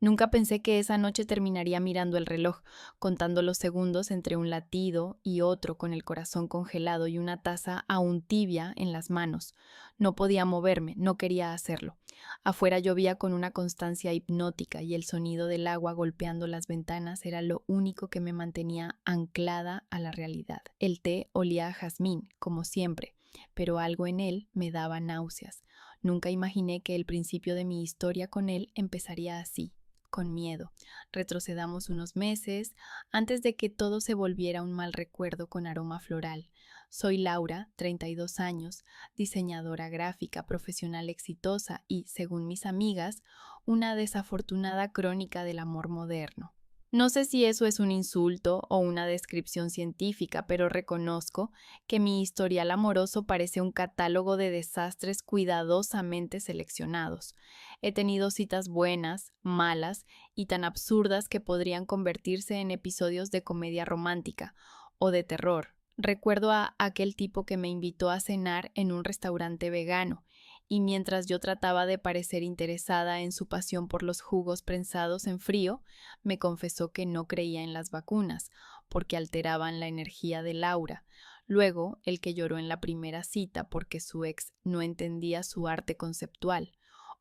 Nunca pensé que esa noche terminaría mirando el reloj, contando los segundos entre un latido y otro con el corazón congelado y una taza aún tibia en las manos. No podía moverme, no quería hacerlo. Afuera llovía con una constancia hipnótica y el sonido del agua golpeando las ventanas era lo único que me mantenía anclada a la realidad. El té olía a jazmín, como siempre, pero algo en él me daba náuseas. Nunca imaginé que el principio de mi historia con él empezaría así, con miedo. Retrocedamos unos meses antes de que todo se volviera un mal recuerdo con aroma floral. Soy Laura, 32 años, diseñadora gráfica, profesional exitosa y, según mis amigas, una desafortunada crónica del amor moderno. No sé si eso es un insulto o una descripción científica, pero reconozco que mi historial amoroso parece un catálogo de desastres cuidadosamente seleccionados. He tenido citas buenas, malas y tan absurdas que podrían convertirse en episodios de comedia romántica o de terror. Recuerdo a aquel tipo que me invitó a cenar en un restaurante vegano, y mientras yo trataba de parecer interesada en su pasión por los jugos prensados en frío, me confesó que no creía en las vacunas, porque alteraban la energía de Laura. Luego, el que lloró en la primera cita porque su ex no entendía su arte conceptual,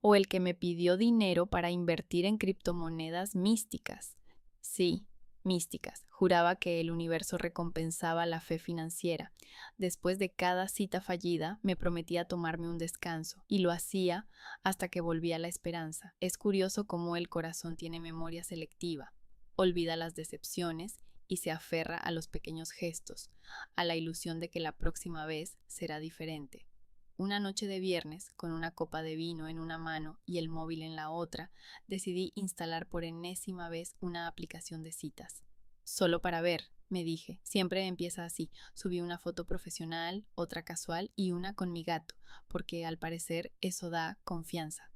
o el que me pidió dinero para invertir en criptomonedas místicas. Sí, místicas. Juraba que el universo recompensaba la fe financiera. Después de cada cita fallida, me prometía tomarme un descanso, y lo hacía hasta que volvía la esperanza. Es curioso cómo el corazón tiene memoria selectiva, olvida las decepciones y se aferra a los pequeños gestos, a la ilusión de que la próxima vez será diferente. Una noche de viernes, con una copa de vino en una mano y el móvil en la otra, decidí instalar por enésima vez una aplicación de citas. Solo para ver, me dije, siempre empieza así. Subí una foto profesional, otra casual y una con mi gato, porque al parecer eso da confianza.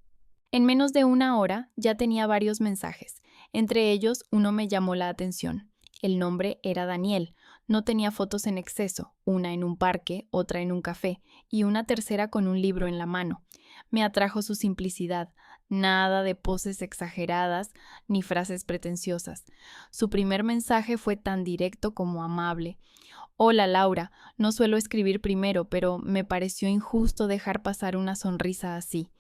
En menos de una hora ya tenía varios mensajes. Entre ellos, uno me llamó la atención. El nombre era Daniel. No tenía fotos en exceso, una en un parque, otra en un café y una tercera con un libro en la mano. Me atrajo su simplicidad, nada de poses exageradas ni frases pretenciosas. Su primer mensaje fue tan directo como amable. Hola Laura, no suelo escribir primero, pero me pareció injusto dejar pasar una sonrisa así.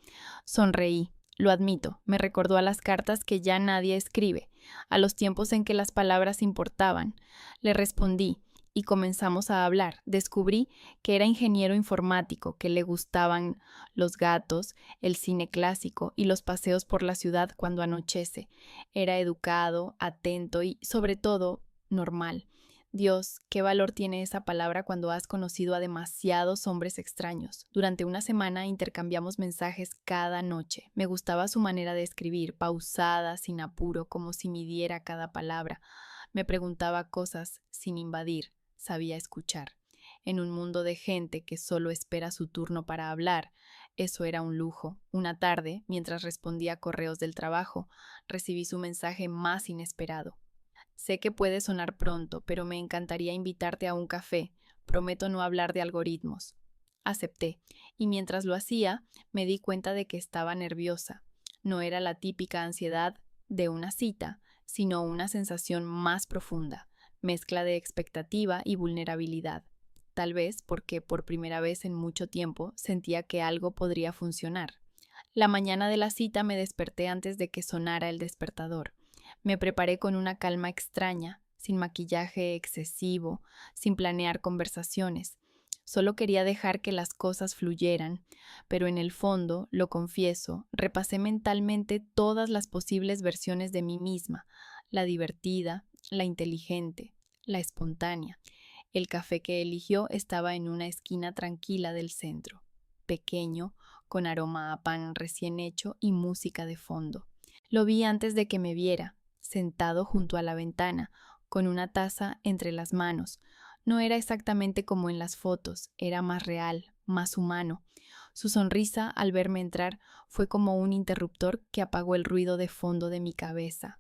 Sonreí. Lo admito, me recordó a las cartas que ya nadie escribe, a los tiempos en que las palabras importaban. Le respondí y comenzamos a hablar. Descubrí que era ingeniero informático, que le gustaban los gatos, el cine clásico y los paseos por la ciudad cuando anochece. Era educado, atento y, sobre todo, normal. Dios, qué valor tiene esa palabra cuando has conocido a demasiados hombres extraños. Durante una semana intercambiamos mensajes cada noche. Me gustaba su manera de escribir, pausada, sin apuro, como si midiera cada palabra. Me preguntaba cosas sin invadir, sabía escuchar. En un mundo de gente que solo espera su turno para hablar, eso era un lujo. Una tarde, mientras respondía correos del trabajo, recibí su mensaje más inesperado. Sé que puede sonar pronto, pero me encantaría invitarte a un café. Prometo no hablar de algoritmos. Acepté, y mientras lo hacía, me di cuenta de que estaba nerviosa. No era la típica ansiedad de una cita, sino una sensación más profunda, mezcla de expectativa y vulnerabilidad. Tal vez porque por primera vez en mucho tiempo sentía que algo podría funcionar. La mañana de la cita me desperté antes de que sonara el despertador. Me preparé con una calma extraña, sin maquillaje excesivo, sin planear conversaciones. Solo quería dejar que las cosas fluyeran, pero en el fondo, lo confieso, repasé mentalmente todas las posibles versiones de mí misma, la divertida, la inteligente, la espontánea. El café que eligió estaba en una esquina tranquila del centro, pequeño, con aroma a pan recién hecho y música de fondo. Lo vi antes de que me viera, sentado junto a la ventana, con una taza entre las manos. No era exactamente como en las fotos, era más real, más humano. Su sonrisa al verme entrar fue como un interruptor que apagó el ruido de fondo de mi cabeza.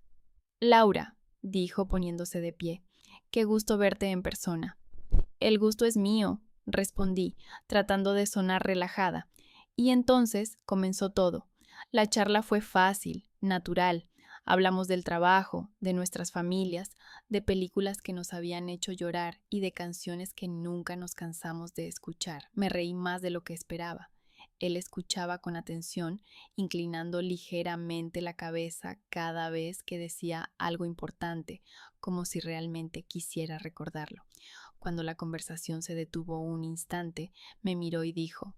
Laura, dijo poniéndose de pie, qué gusto verte en persona. El gusto es mío, respondí, tratando de sonar relajada. Y entonces comenzó todo. La charla fue fácil, natural. Hablamos del trabajo, de nuestras familias, de películas que nos habían hecho llorar y de canciones que nunca nos cansamos de escuchar. Me reí más de lo que esperaba. Él escuchaba con atención, inclinando ligeramente la cabeza cada vez que decía algo importante, como si realmente quisiera recordarlo. Cuando la conversación se detuvo un instante, me miró y dijo: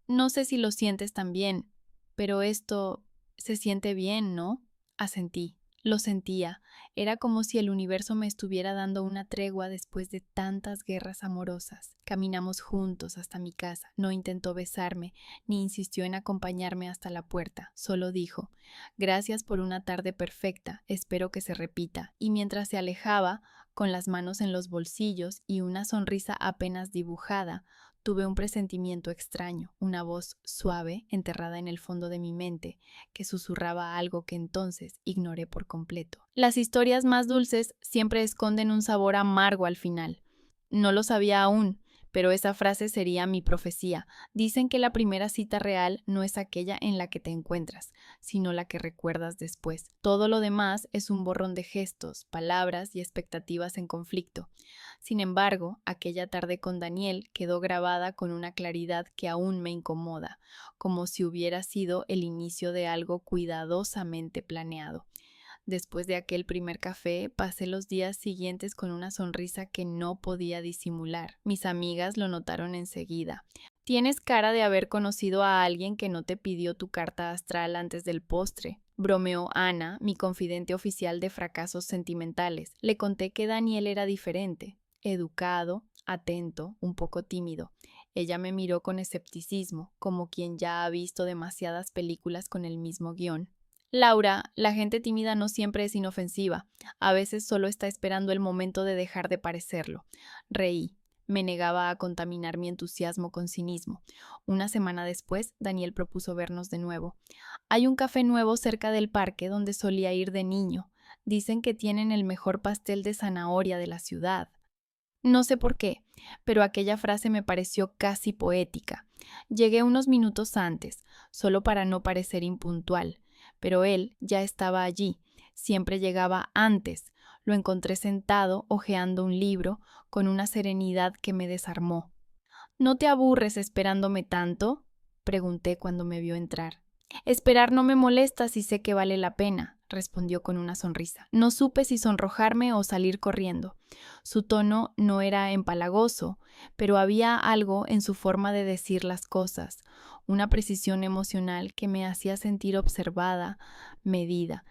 No sé si lo sientes también, pero esto se siente bien, ¿no? Asentí. Lo sentía. Era como si el universo me estuviera dando una tregua después de tantas guerras amorosas. Caminamos juntos hasta mi casa. No intentó besarme, ni insistió en acompañarme hasta la puerta. Solo dijo: Gracias por una tarde perfecta. Espero que se repita. Y mientras se alejaba, con las manos en los bolsillos y una sonrisa apenas dibujada, tuve un presentimiento extraño, una voz suave enterrada en el fondo de mi mente que susurraba algo que entonces ignoré por completo. Las historias más dulces siempre esconden un sabor amargo al final. No lo sabía aún, pero esa frase sería mi profecía. Dicen que la primera cita real no es aquella en la que te encuentras, sino la que recuerdas después. Todo lo demás es un borrón de gestos, palabras y expectativas en conflicto. Sin embargo, aquella tarde con Daniel quedó grabada con una claridad que aún me incomoda, como si hubiera sido el inicio de algo cuidadosamente planeado. Después de aquel primer café, pasé los días siguientes con una sonrisa que no podía disimular. Mis amigas lo notaron enseguida. Tienes cara de haber conocido a alguien que no te pidió tu carta astral antes del postre, bromeó Ana, mi confidente oficial de fracasos sentimentales. Le conté que Daniel era diferente, educado, atento, un poco tímido. Ella me miró con escepticismo, como quien ya ha visto demasiadas películas con el mismo guión. Laura, la gente tímida no siempre es inofensiva, a veces solo está esperando el momento de dejar de parecerlo. Reí. Me negaba a contaminar mi entusiasmo con cinismo. Una semana después, Daniel propuso vernos de nuevo. Hay un café nuevo cerca del parque donde solía ir de niño. Dicen que tienen el mejor pastel de zanahoria de la ciudad. No sé por qué, pero aquella frase me pareció casi poética. Llegué unos minutos antes, solo para no parecer impuntual, pero él ya estaba allí, siempre llegaba antes. Lo encontré sentado, hojeando un libro, con una serenidad que me desarmó. ¿No te aburres esperándome tanto?, pregunté cuando me vio entrar. Esperar no me molesta si sé que vale la pena, respondió con una sonrisa. No supe si sonrojarme o salir corriendo. Su tono no era empalagoso, pero había algo en su forma de decir las cosas, una precisión emocional que me hacía sentir observada, medida.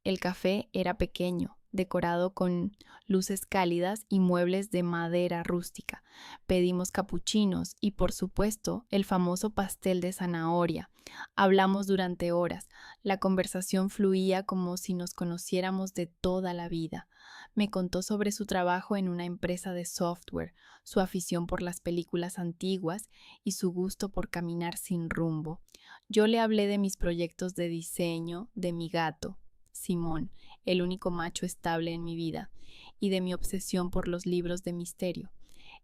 El café era pequeño, decorado con luces cálidas y muebles de madera rústica. Pedimos capuchinos y, por supuesto, el famoso pastel de zanahoria. Hablamos durante horas. La conversación fluía como si nos conociéramos de toda la vida. Me contó sobre su trabajo en una empresa de software, su afición por las películas antiguas y su gusto por caminar sin rumbo. Yo le hablé de mis proyectos de diseño, de mi gato, Simón, el único macho estable en mi vida, y de mi obsesión por los libros de misterio.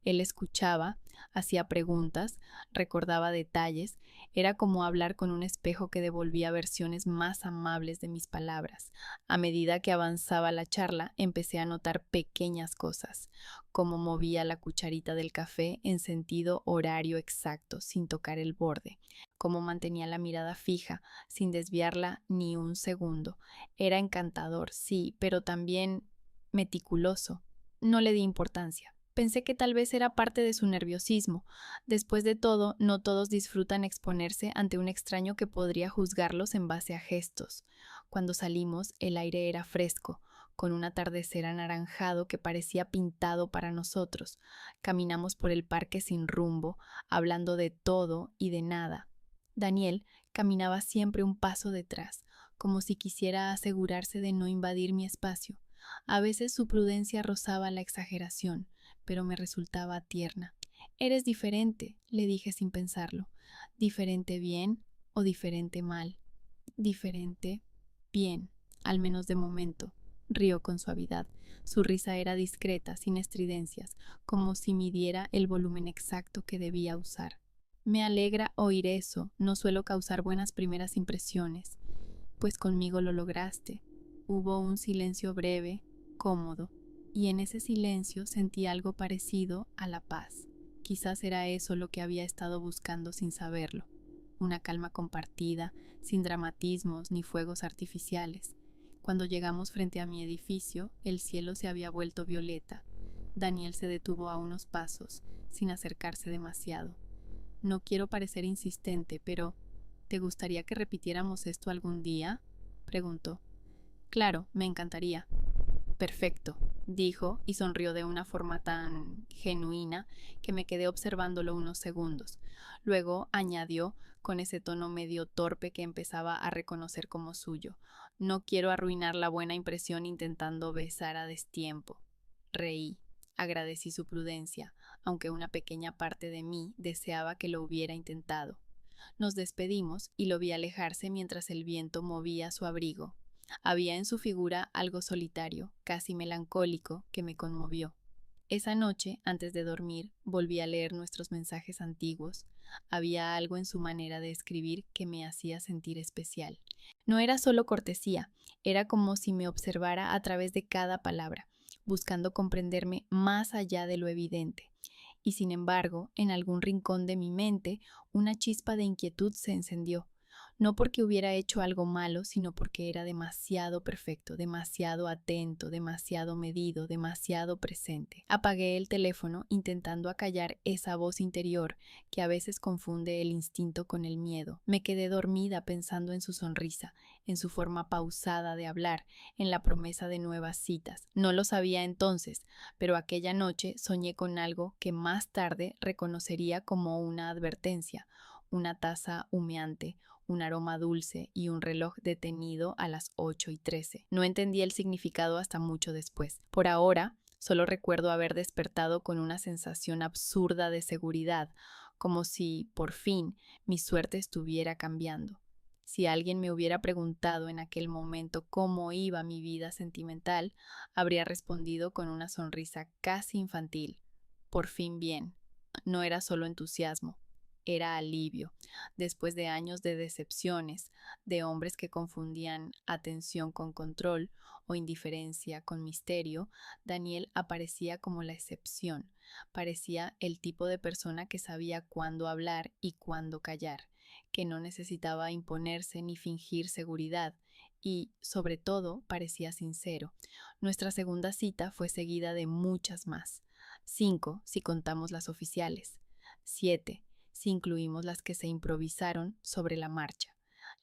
Él escuchaba, hacía preguntas, recordaba detalles, era como hablar con un espejo que devolvía versiones más amables de mis palabras. A medida que avanzaba la charla, empecé a notar pequeñas cosas, como movía la cucharita del café en sentido horario exacto, sin tocar el borde, cómo mantenía la mirada fija, sin desviarla ni un segundo. Era encantador, sí, pero también meticuloso. No le di importancia. Pensé que tal vez era parte de su nerviosismo. Después de todo, no todos disfrutan exponerse ante un extraño que podría juzgarlos en base a gestos. Cuando salimos, el aire era fresco, con un atardecer anaranjado que parecía pintado para nosotros. Caminamos por el parque sin rumbo, hablando de todo y de nada. Daniel caminaba siempre un paso detrás, como si quisiera asegurarse de no invadir mi espacio. A veces su prudencia rozaba la exageración, pero me resultaba tierna. Eres diferente, le dije sin pensarlo. ¿Diferente bien o diferente mal? Diferente bien, al menos de momento. Rió con suavidad. Su risa era discreta, sin estridencias, como si midiera el volumen exacto que debía usar. Me alegra oír eso, no suelo causar buenas primeras impresiones. Pues conmigo lo lograste. Hubo un silencio breve, cómodo, y en ese silencio sentí algo parecido a la paz. Quizás era eso lo que había estado buscando sin saberlo. Una calma compartida, sin dramatismos ni fuegos artificiales. Cuando llegamos frente a mi edificio, el cielo se había vuelto violeta. Daniel se detuvo a unos pasos, sin acercarse demasiado. No quiero parecer insistente, pero ¿te gustaría que repitiéramos esto algún día?, preguntó. Claro, me encantaría. Perfecto, dijo y sonrió de una forma tan genuina que me quedé observándolo unos segundos. Luego añadió, con ese tono medio torpe que empezaba a reconocer como suyo: no quiero arruinar la buena impresión intentando besar a destiempo. Reí. Agradecí su prudencia, aunque una pequeña parte de mí deseaba que lo hubiera intentado. Nos despedimos y lo vi alejarse mientras el viento movía su abrigo. Había en su figura algo solitario, casi melancólico, que me conmovió. Esa noche, antes de dormir, volví a leer nuestros mensajes antiguos. Había algo en su manera de escribir que me hacía sentir especial. No era solo cortesía, era como si me observara a través de cada palabra, buscando comprenderme más allá de lo evidente. Y sin embargo, en algún rincón de mi mente, una chispa de inquietud se encendió. No porque hubiera hecho algo malo, sino porque era demasiado perfecto, demasiado atento, demasiado medido, demasiado presente. Apagué el teléfono intentando acallar esa voz interior que a veces confunde el instinto con el miedo. Me quedé dormida pensando en su sonrisa, en su forma pausada de hablar, en la promesa de nuevas citas. No lo sabía entonces, pero aquella noche soñé con algo que más tarde reconocería como una advertencia: una taza humeante, un aroma dulce y un reloj detenido a las 8:13. No entendí el significado hasta mucho después. Por ahora, solo recuerdo haber despertado con una sensación absurda de seguridad, como si, por fin, mi suerte estuviera cambiando. Si alguien me hubiera preguntado en aquel momento cómo iba mi vida sentimental, habría respondido con una sonrisa casi infantil: por fin bien. No era solo entusiasmo, era alivio. Después de años de decepciones, de hombres que confundían atención con control o indiferencia con misterio, Daniel aparecía como la excepción. Parecía el tipo de persona que sabía cuándo hablar y cuándo callar, que no necesitaba imponerse ni fingir seguridad, y, sobre todo, parecía sincero. Nuestra segunda cita fue seguida de muchas más. 5, si contamos las oficiales. 7, si incluimos las que se improvisaron sobre la marcha.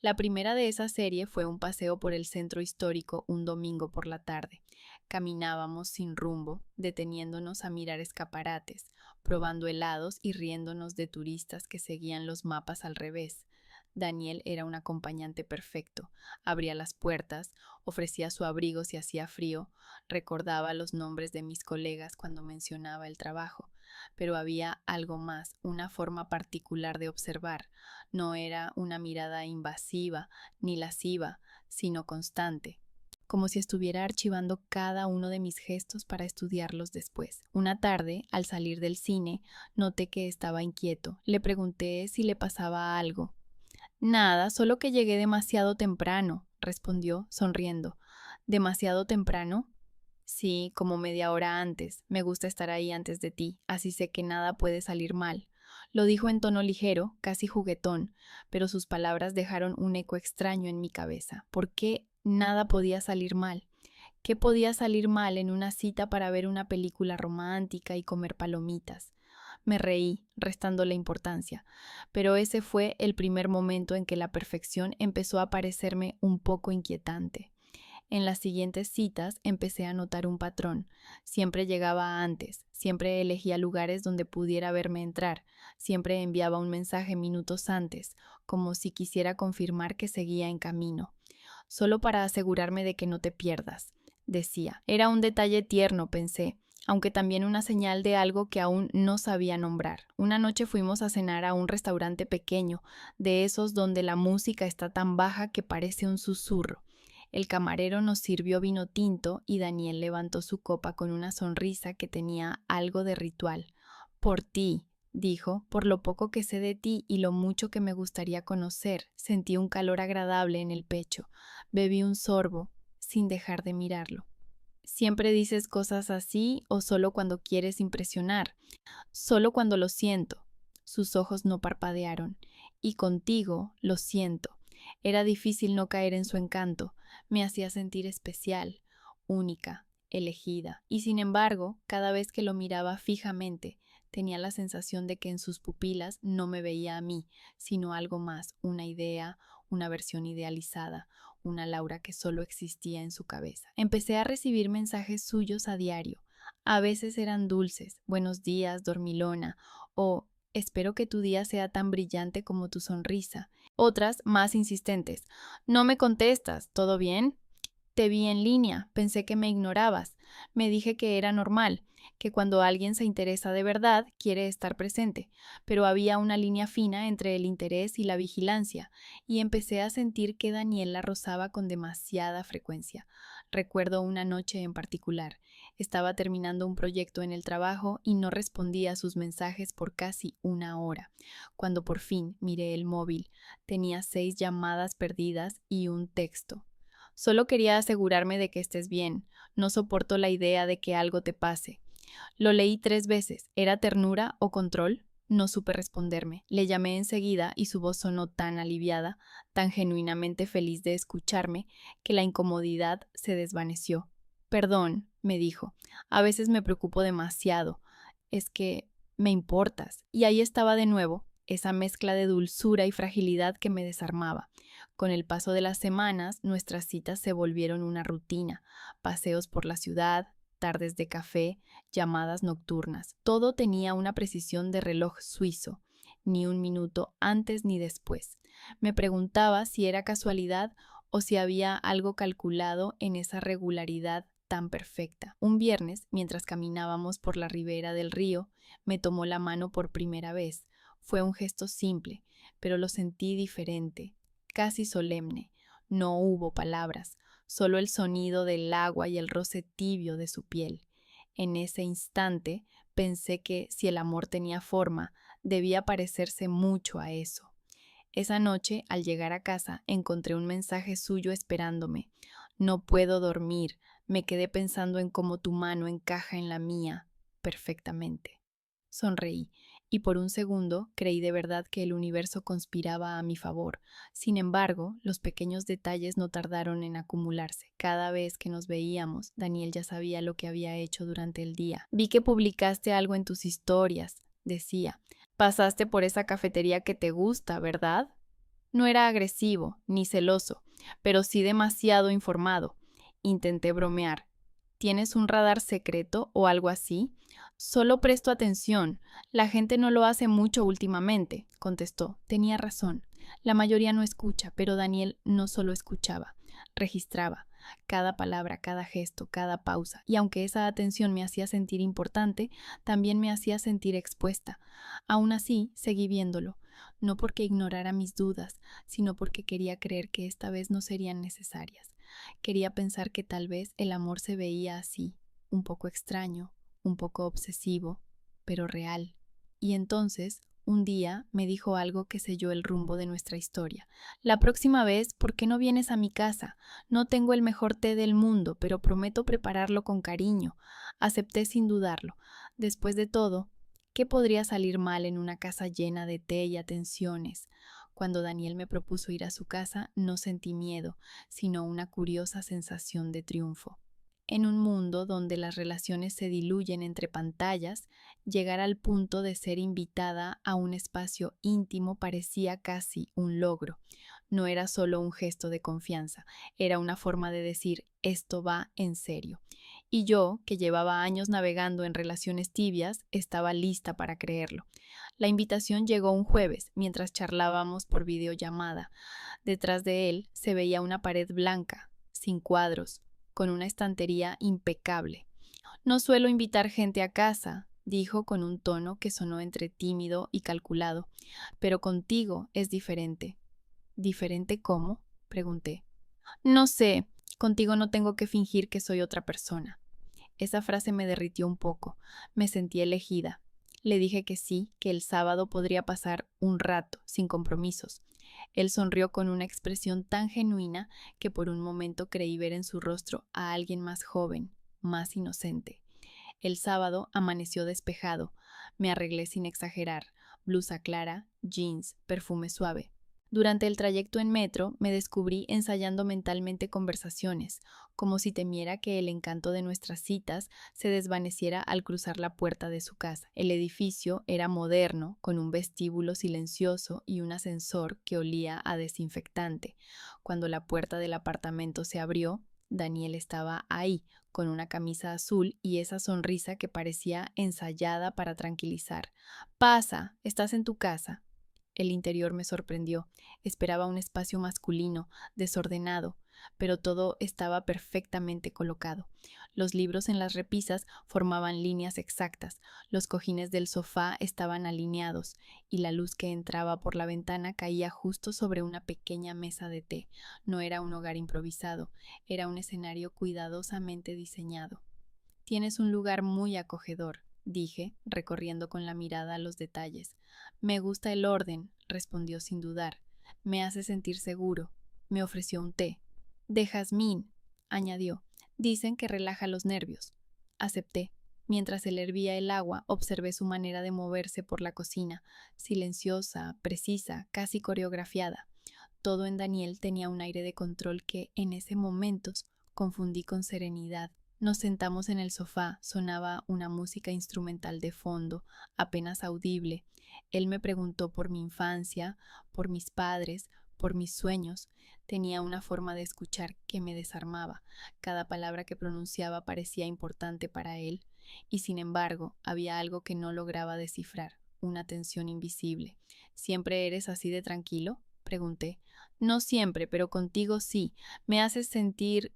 La primera de esa serie fue un paseo por el centro histórico un domingo por la tarde. Caminábamos sin rumbo, deteniéndonos a mirar escaparates, probando helados y riéndonos de turistas que seguían los mapas al revés. Daniel era un acompañante perfecto. Abría las puertas, ofrecía su abrigo si hacía frío, recordaba los nombres de mis colegas cuando mencionaba el trabajo. Pero había algo más, una forma particular de observar. No era una mirada invasiva ni lasciva, sino constante, como si estuviera archivando cada uno de mis gestos para estudiarlos después. Una tarde, al salir del cine, noté que estaba inquieto. Le pregunté si le pasaba algo. Nada, solo que llegué demasiado temprano, respondió, sonriendo. ¿Demasiado temprano? Sí, como media hora antes. Me gusta estar ahí antes de ti, así sé que nada puede salir mal. Lo dijo en tono ligero, casi juguetón, pero sus palabras dejaron un eco extraño en mi cabeza. ¿Por qué nada podía salir mal? ¿Qué podía salir mal en una cita para ver una película romántica y comer palomitas? Me reí, restándole importancia, pero ese fue el primer momento en que la perfección empezó a parecerme un poco inquietante. En las siguientes citas empecé a notar un patrón. Siempre llegaba antes, siempre elegía lugares donde pudiera verme entrar, siempre enviaba un mensaje minutos antes, como si quisiera confirmar que seguía en camino. Solo para asegurarme de que no te pierdas, decía. Era un detalle tierno, pensé, aunque también una señal de algo que aún no sabía nombrar. Una noche fuimos a cenar a un restaurante pequeño, de esos donde la música está tan baja que parece un susurro. El camarero nos sirvió vino tinto y Daniel levantó su copa con una sonrisa que tenía algo de ritual. Por ti, dijo, por lo poco que sé de ti y lo mucho que me gustaría conocer. Sentí un calor agradable en el pecho. Bebí un sorbo. sin dejar de mirarlo. ¿Siempre dices cosas así o solo cuando quieres impresionar? Solo cuando lo siento. Sus ojos no parpadearon. Y contigo lo siento. Era difícil no caer en su encanto. Me hacía sentir especial, única, elegida. Y sin embargo, cada vez que lo miraba fijamente, tenía la sensación de que en sus pupilas no me veía a mí, sino algo más, una idea, una versión idealizada, una Laura que solo existía en su cabeza. Empecé a recibir mensajes suyos a diario. A veces eran dulces, buenos días, dormilona, o espero que tu día sea tan brillante como tu sonrisa. Otras, más insistentes, no me contestas, ¿todo bien? Te vi en línea, pensé que me ignorabas. Me dije que era normal, que cuando alguien se interesa de verdad quiere estar presente, pero había una línea fina entre el interés y la vigilancia, y empecé a sentir que Daniel la rozaba con demasiada frecuencia. Recuerdo una noche en particular. Estaba terminando un proyecto en el trabajo y no respondía a sus mensajes por casi una hora. Cuando por fin miré el móvil, tenía 6 llamadas perdidas y un texto. Solo quería asegurarme de que estés bien. No soporto la idea de que algo te pase. Lo leí 3 veces. ¿Era ternura o control? No supe responderme. Le llamé enseguida y su voz sonó tan aliviada, tan genuinamente feliz de escucharme, que la incomodidad se desvaneció. Perdón, me dijo. A veces me preocupo demasiado. Es que me importas. Y ahí estaba de nuevo, esa mezcla de dulzura y fragilidad que me desarmaba. Con el paso de las semanas, nuestras citas se volvieron una rutina. Paseos por la ciudad, tardes de café, llamadas nocturnas. Todo tenía una precisión de reloj suizo, ni un minuto antes ni después. Me preguntaba si era casualidad o si había algo calculado en esa regularidad tan perfecta. Un viernes, mientras caminábamos por la ribera del río, me tomó la mano por primera vez. Fue un gesto simple, pero lo sentí diferente, casi solemne. No hubo palabras, solo el sonido del agua y el roce tibio de su piel. En ese instante pensé que, si el amor tenía forma, debía parecerse mucho a eso. Esa noche, al llegar a casa, encontré un mensaje suyo esperándome. No puedo dormir, me quedé pensando en cómo tu mano encaja en la mía perfectamente. Sonreí, y por un segundo creí de verdad que el universo conspiraba a mi favor. Sin embargo, los pequeños detalles no tardaron en acumularse. Cada vez que nos veíamos, Daniel ya sabía lo que había hecho durante el día. Vi que publicaste algo en tus historias, decía. Pasaste por esa cafetería que te gusta, ¿verdad? No era agresivo ni celoso, pero sí demasiado informado. Intenté bromear. ¿Tienes un radar secreto o algo así? Solo presto atención. La gente no lo hace mucho últimamente, contestó. Tenía razón. La mayoría no escucha, pero Daniel no solo escuchaba, registraba cada palabra, cada gesto, cada pausa, y aunque esa atención me hacía sentir importante, también me hacía sentir expuesta. Aún así, seguí viéndolo, no porque ignorara mis dudas, sino porque quería creer que esta vez no serían necesarias. Quería pensar que tal vez el amor se veía así, un poco extraño, un poco obsesivo, pero real. Y entonces, un día me dijo algo que selló el rumbo de nuestra historia. La próxima vez, ¿por qué no vienes a mi casa? No tengo el mejor té del mundo, pero prometo prepararlo con cariño. Acepté sin dudarlo. Después de todo, ¿qué podría salir mal en una casa llena de té y atenciones? Cuando Daniel me propuso ir a su casa, no sentí miedo, sino una curiosa sensación de triunfo. En un mundo donde las relaciones se diluyen entre pantallas, llegar al punto de ser invitada a un espacio íntimo parecía casi un logro. No era solo un gesto de confianza, era una forma de decir esto va en serio. Y yo, que llevaba años navegando en relaciones tibias, estaba lista para creerlo. La invitación llegó un jueves, mientras charlábamos por videollamada. Detrás de él se veía una pared blanca, sin cuadros, con una estantería impecable. No suelo invitar gente a casa, dijo con un tono que sonó entre tímido y calculado, pero contigo es diferente. ¿Diferente cómo? Pregunté. No sé, contigo no tengo que fingir que soy otra persona. Esa frase me derritió un poco. Me sentí elegida. Le dije que sí, que el sábado podría pasar un rato, sin compromisos. Él sonrió con una expresión tan genuina que por un momento creí ver en su rostro a alguien más joven, más inocente. El sábado amaneció despejado. Me arreglé sin exagerar, blusa clara, jeans, perfume suave. Durante el trayecto en metro me descubrí ensayando mentalmente conversaciones, como si temiera que el encanto de nuestras citas se desvaneciera al cruzar la puerta de su casa. El edificio era moderno, con un vestíbulo silencioso y un ascensor que olía a desinfectante. Cuando la puerta del apartamento se abrió, Daniel estaba ahí, con una camisa azul y esa sonrisa que parecía ensayada para tranquilizar. Pasa, estás en tu casa. El interior me sorprendió. Esperaba un espacio masculino, desordenado, pero todo estaba perfectamente colocado. Los libros en las repisas formaban líneas exactas, los cojines del sofá estaban alineados, y la luz que entraba por la ventana caía justo sobre una pequeña mesa de té. No era un hogar improvisado, era un escenario cuidadosamente diseñado. Tienes un lugar muy acogedor, dije, recorriendo con la mirada los detalles. Me gusta el orden, respondió sin dudar. Me hace sentir seguro. Me ofreció un té. De jazmín, añadió. Dicen que relaja los nervios. Acepté. Mientras él hervía el agua, observé su manera de moverse por la cocina, silenciosa, precisa, casi coreografiada. Todo en Daniel tenía un aire de control que, en ese momento, confundí con serenidad. Nos sentamos en el sofá, sonaba una música instrumental de fondo, apenas audible. Él me preguntó por mi infancia, por mis padres, por mis sueños. Tenía una forma de escuchar que me desarmaba. Cada palabra que pronunciaba parecía importante para él, y sin embargo había algo que no lograba descifrar, una tensión invisible. ¿Siempre eres así de tranquilo?, pregunté. No siempre, pero contigo sí. Me haces sentir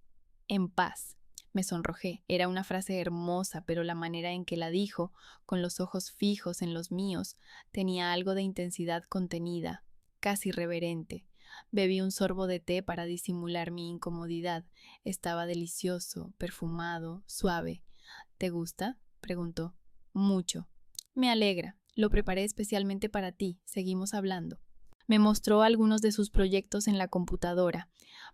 en paz. Me sonrojé. Era una frase hermosa, pero la manera en que la dijo, con los ojos fijos en los míos, tenía algo de intensidad contenida, casi reverente. Bebí un sorbo de té para disimular mi incomodidad. Estaba delicioso, perfumado, suave. ¿Te gusta?, preguntó. Mucho. Me alegra. Lo preparé especialmente para ti. Seguimos hablando. Me mostró algunos de sus proyectos en la computadora,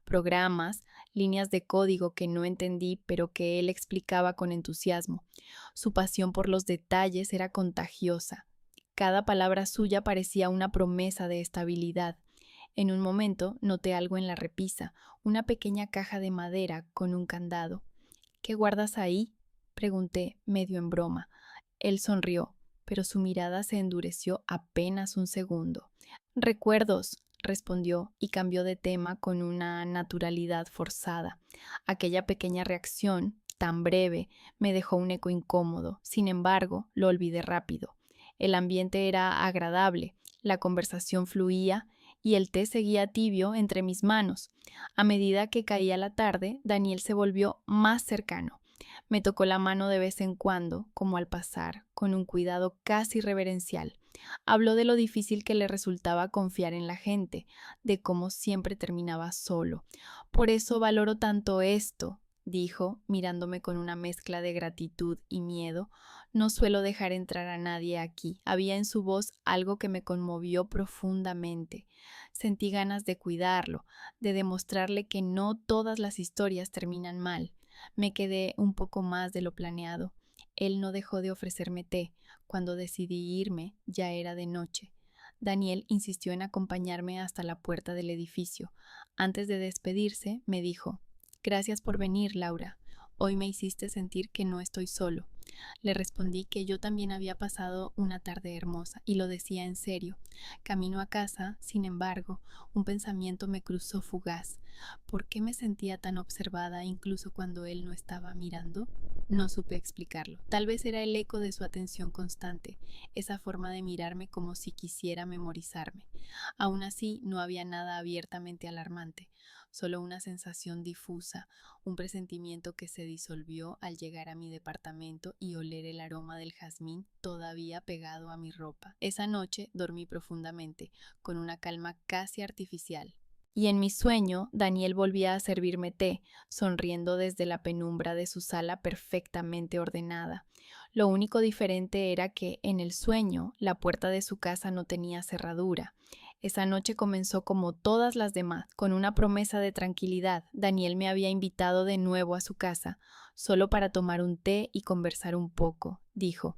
programas, líneas de código que no entendí, pero que él explicaba con entusiasmo. Su pasión por los detalles era contagiosa. Cada palabra suya parecía una promesa de estabilidad. En un momento noté algo en la repisa, una pequeña caja de madera con un candado. ¿Qué guardas ahí?, pregunté, medio en broma. Él sonrió, pero su mirada se endureció apenas un segundo. Recuerdos, respondió y cambió de tema con una naturalidad forzada. Aquella pequeña reacción, tan breve, me dejó un eco incómodo. Sin embargo, lo olvidé rápido. El ambiente era agradable, la conversación fluía y el té seguía tibio entre mis manos. A medida que caía la tarde, Daniel se volvió más cercano. Me tocó la mano de vez en cuando, como al pasar, con un cuidado casi reverencial. Habló de lo difícil que le resultaba confiar en la gente, de cómo siempre terminaba solo. Por eso valoro tanto esto, dijo, mirándome con una mezcla de gratitud y miedo. No suelo dejar entrar a nadie aquí. Había en su voz algo que me conmovió profundamente. Sentí ganas de cuidarlo, de demostrarle que no todas las historias terminan mal. Me quedé un poco más de lo planeado. Él no dejó de ofrecerme té. Cuando decidí irme, ya era de noche. Daniel insistió en acompañarme hasta la puerta del edificio. Antes de despedirse, me dijo: Gracias por venir, Laura. Hoy me hiciste sentir que no estoy solo. Le respondí que yo también había pasado una tarde hermosa, y lo decía en serio. Camino a casa, sin embargo, un pensamiento me cruzó fugaz. ¿Por qué me sentía tan observada incluso cuando él no estaba mirando? No supe explicarlo. Tal vez era el eco de su atención constante, esa forma de mirarme como si quisiera memorizarme. Aún así, no había nada abiertamente alarmante, solo una sensación difusa, un presentimiento que se disolvió al llegar a mi departamento y oler el aroma del jazmín todavía pegado a mi ropa. Esa noche dormí profundamente, con una calma casi artificial. Y en mi sueño, Daniel volvía a servirme té, sonriendo desde la penumbra de su sala perfectamente ordenada. Lo único diferente era que, en el sueño, la puerta de su casa no tenía cerradura. Esa noche comenzó como todas las demás, con una promesa de tranquilidad. Daniel me había invitado de nuevo a su casa, solo para tomar un té y conversar un poco, dijo.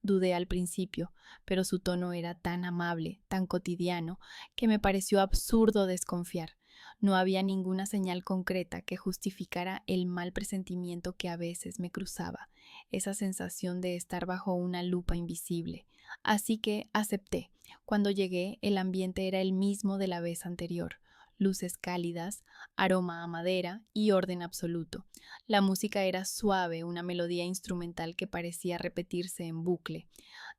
Dudé al principio, pero su tono era tan amable, tan cotidiano, que me pareció absurdo desconfiar. No había ninguna señal concreta que justificara el mal presentimiento que a veces me cruzaba, esa sensación de estar bajo una lupa invisible. Así que acepté. Cuando llegué, el ambiente era el mismo de la vez anterior. Luces cálidas, aroma a madera y orden absoluto. La música era suave, una melodía instrumental que parecía repetirse en bucle.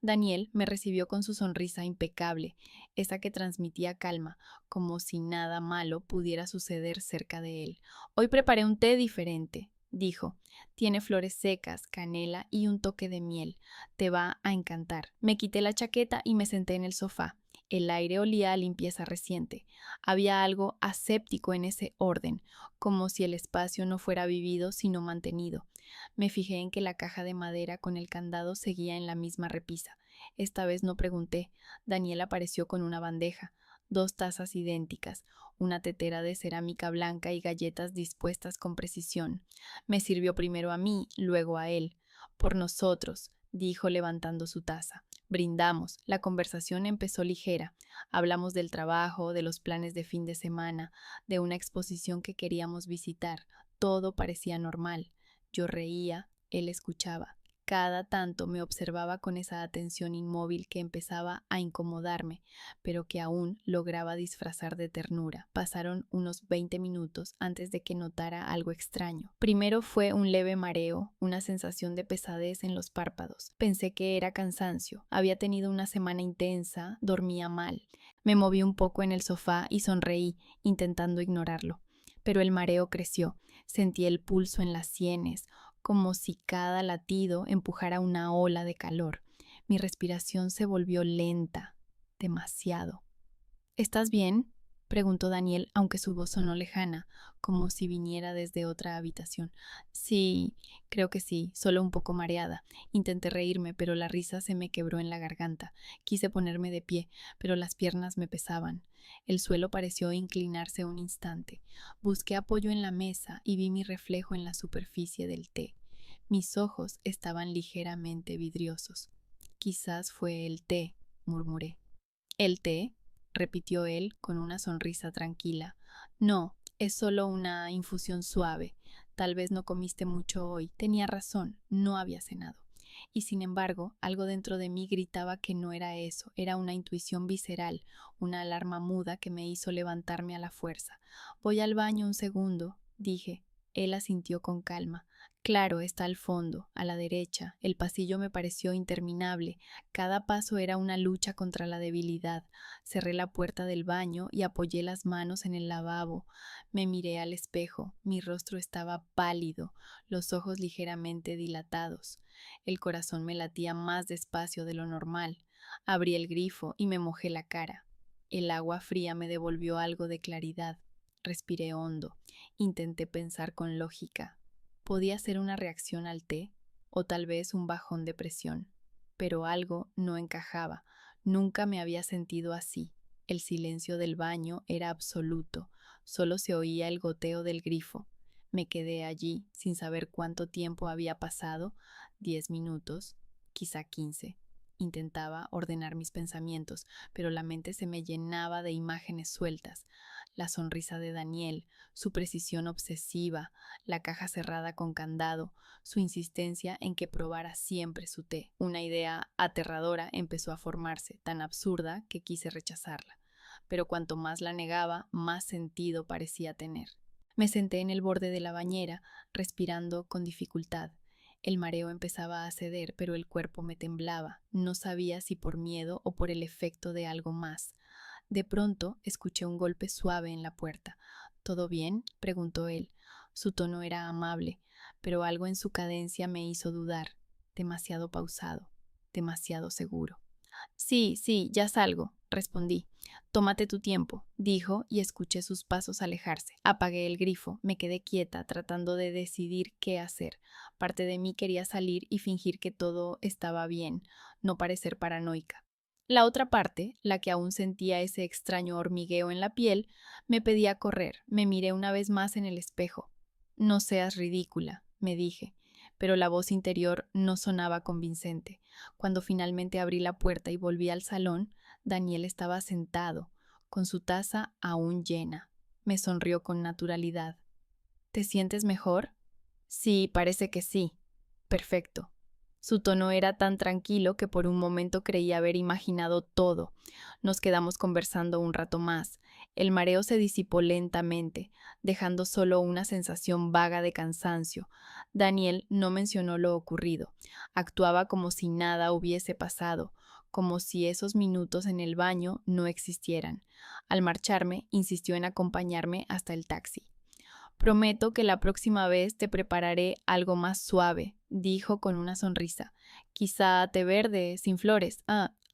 Daniel me recibió con su sonrisa impecable, esa que transmitía calma, como si nada malo pudiera suceder cerca de él. Hoy preparé un té diferente, dijo. Tiene flores secas, canela y un toque de miel. Te va a encantar. Me quité la chaqueta y me senté en el sofá. El aire olía a limpieza reciente. Había algo aséptico en ese orden, como si el espacio no fuera vivido sino mantenido. Me fijé en que la caja de madera con el candado seguía en la misma repisa. Esta vez no pregunté. Daniel apareció con una bandeja, 2 tazas idénticas, una tetera de cerámica blanca y galletas dispuestas con precisión. Me sirvió primero a mí, luego a él. Por nosotros, dijo levantando su taza. Brindamos. La conversación empezó ligera. Hablamos del trabajo, de los planes de fin de semana, de una exposición que queríamos visitar. Todo parecía normal. Yo reía, él escuchaba. Cada tanto me observaba con esa atención inmóvil que empezaba a incomodarme, pero que aún lograba disfrazar de ternura. Pasaron unos 20 minutos antes de que notara algo extraño. Primero fue un leve mareo, una sensación de pesadez en los párpados. Pensé que era cansancio. Había tenido una semana intensa, dormía mal. Me moví un poco en el sofá y sonreí, intentando ignorarlo. Pero el mareo creció. Sentí el pulso en las sienes, como si cada latido empujara una ola de calor. Mi respiración se volvió lenta, demasiado. ¿Estás bien?, preguntó Daniel, aunque su voz sonó lejana, como si viniera desde otra habitación. Sí, creo que sí, solo un poco mareada. Intenté reírme, pero la risa se me quebró en la garganta. Quise ponerme de pie, pero las piernas me pesaban. El suelo pareció inclinarse un instante. Busqué apoyo en la mesa y vi mi reflejo en la superficie del té. Mis ojos estaban ligeramente vidriosos. Quizás fue el té, murmuré. ¿El té?, repitió él con una sonrisa tranquila. No, es solo una infusión suave. Tal vez no comiste mucho hoy. Tenía razón, no había cenado. Y sin embargo, algo dentro de mí gritaba que no era eso, era una intuición visceral, una alarma muda que me hizo levantarme a la fuerza. Voy al baño un segundo, dije. Él asintió con calma. Claro, está al fondo, a la derecha. El pasillo me pareció interminable. Cada paso era una lucha contra la debilidad. Cerré la puerta del baño y apoyé las manos en el lavabo. Me miré al espejo. Mi rostro estaba pálido, los ojos ligeramente dilatados. El corazón me latía más despacio de lo normal. Abrí el grifo y me mojé la cara. El agua fría me devolvió algo de claridad. Respiré hondo. Intenté pensar con lógica. Podía ser una reacción al té o tal vez un bajón de presión. Pero algo no encajaba. Nunca me había sentido así. El silencio del baño era absoluto. Solo se oía el goteo del grifo. Me quedé allí sin saber cuánto tiempo había pasado, 10 minutos, quizá 15. Intentaba ordenar mis pensamientos, pero la mente se me llenaba de imágenes sueltas. La sonrisa de Daniel, su precisión obsesiva, la caja cerrada con candado, su insistencia en que probara siempre su té. Una idea aterradora empezó a formarse, tan absurda que quise rechazarla. Pero cuanto más la negaba, más sentido parecía tener. Me senté en el borde de la bañera, respirando con dificultad. El mareo empezaba a ceder, pero el cuerpo me temblaba. No sabía si por miedo o por el efecto de algo más. De pronto escuché un golpe suave en la puerta. ¿Todo bien?, preguntó él. Su tono era amable, pero algo en su cadencia me hizo dudar. Demasiado pausado, demasiado seguro. Sí, sí, ya salgo, respondí. Tómate tu tiempo, dijo, y escuché sus pasos alejarse. Apagué el grifo, me quedé quieta, tratando de decidir qué hacer. Parte de mí quería salir y fingir que todo estaba bien, no parecer paranoica. La otra parte, la que aún sentía ese extraño hormigueo en la piel, me pedía correr. Me miré una vez más en el espejo. No seas ridícula, me dije, pero la voz interior no sonaba convincente. Cuando finalmente abrí la puerta y volví al salón, Daniel estaba sentado, con su taza aún llena. Me sonrió con naturalidad. ¿Te sientes mejor? Sí, parece que sí. Perfecto. Su tono era tan tranquilo que por un momento creí haber imaginado todo. Nos quedamos conversando un rato más. El mareo se disipó lentamente, dejando solo una sensación vaga de cansancio. Daniel no mencionó lo ocurrido. Actuaba como si nada hubiese pasado, como si esos minutos en el baño no existieran. Al marcharme, insistió en acompañarme hasta el taxi. Prometo que la próxima vez te prepararé algo más suave, dijo con una sonrisa. Quizá té verde, sin flores.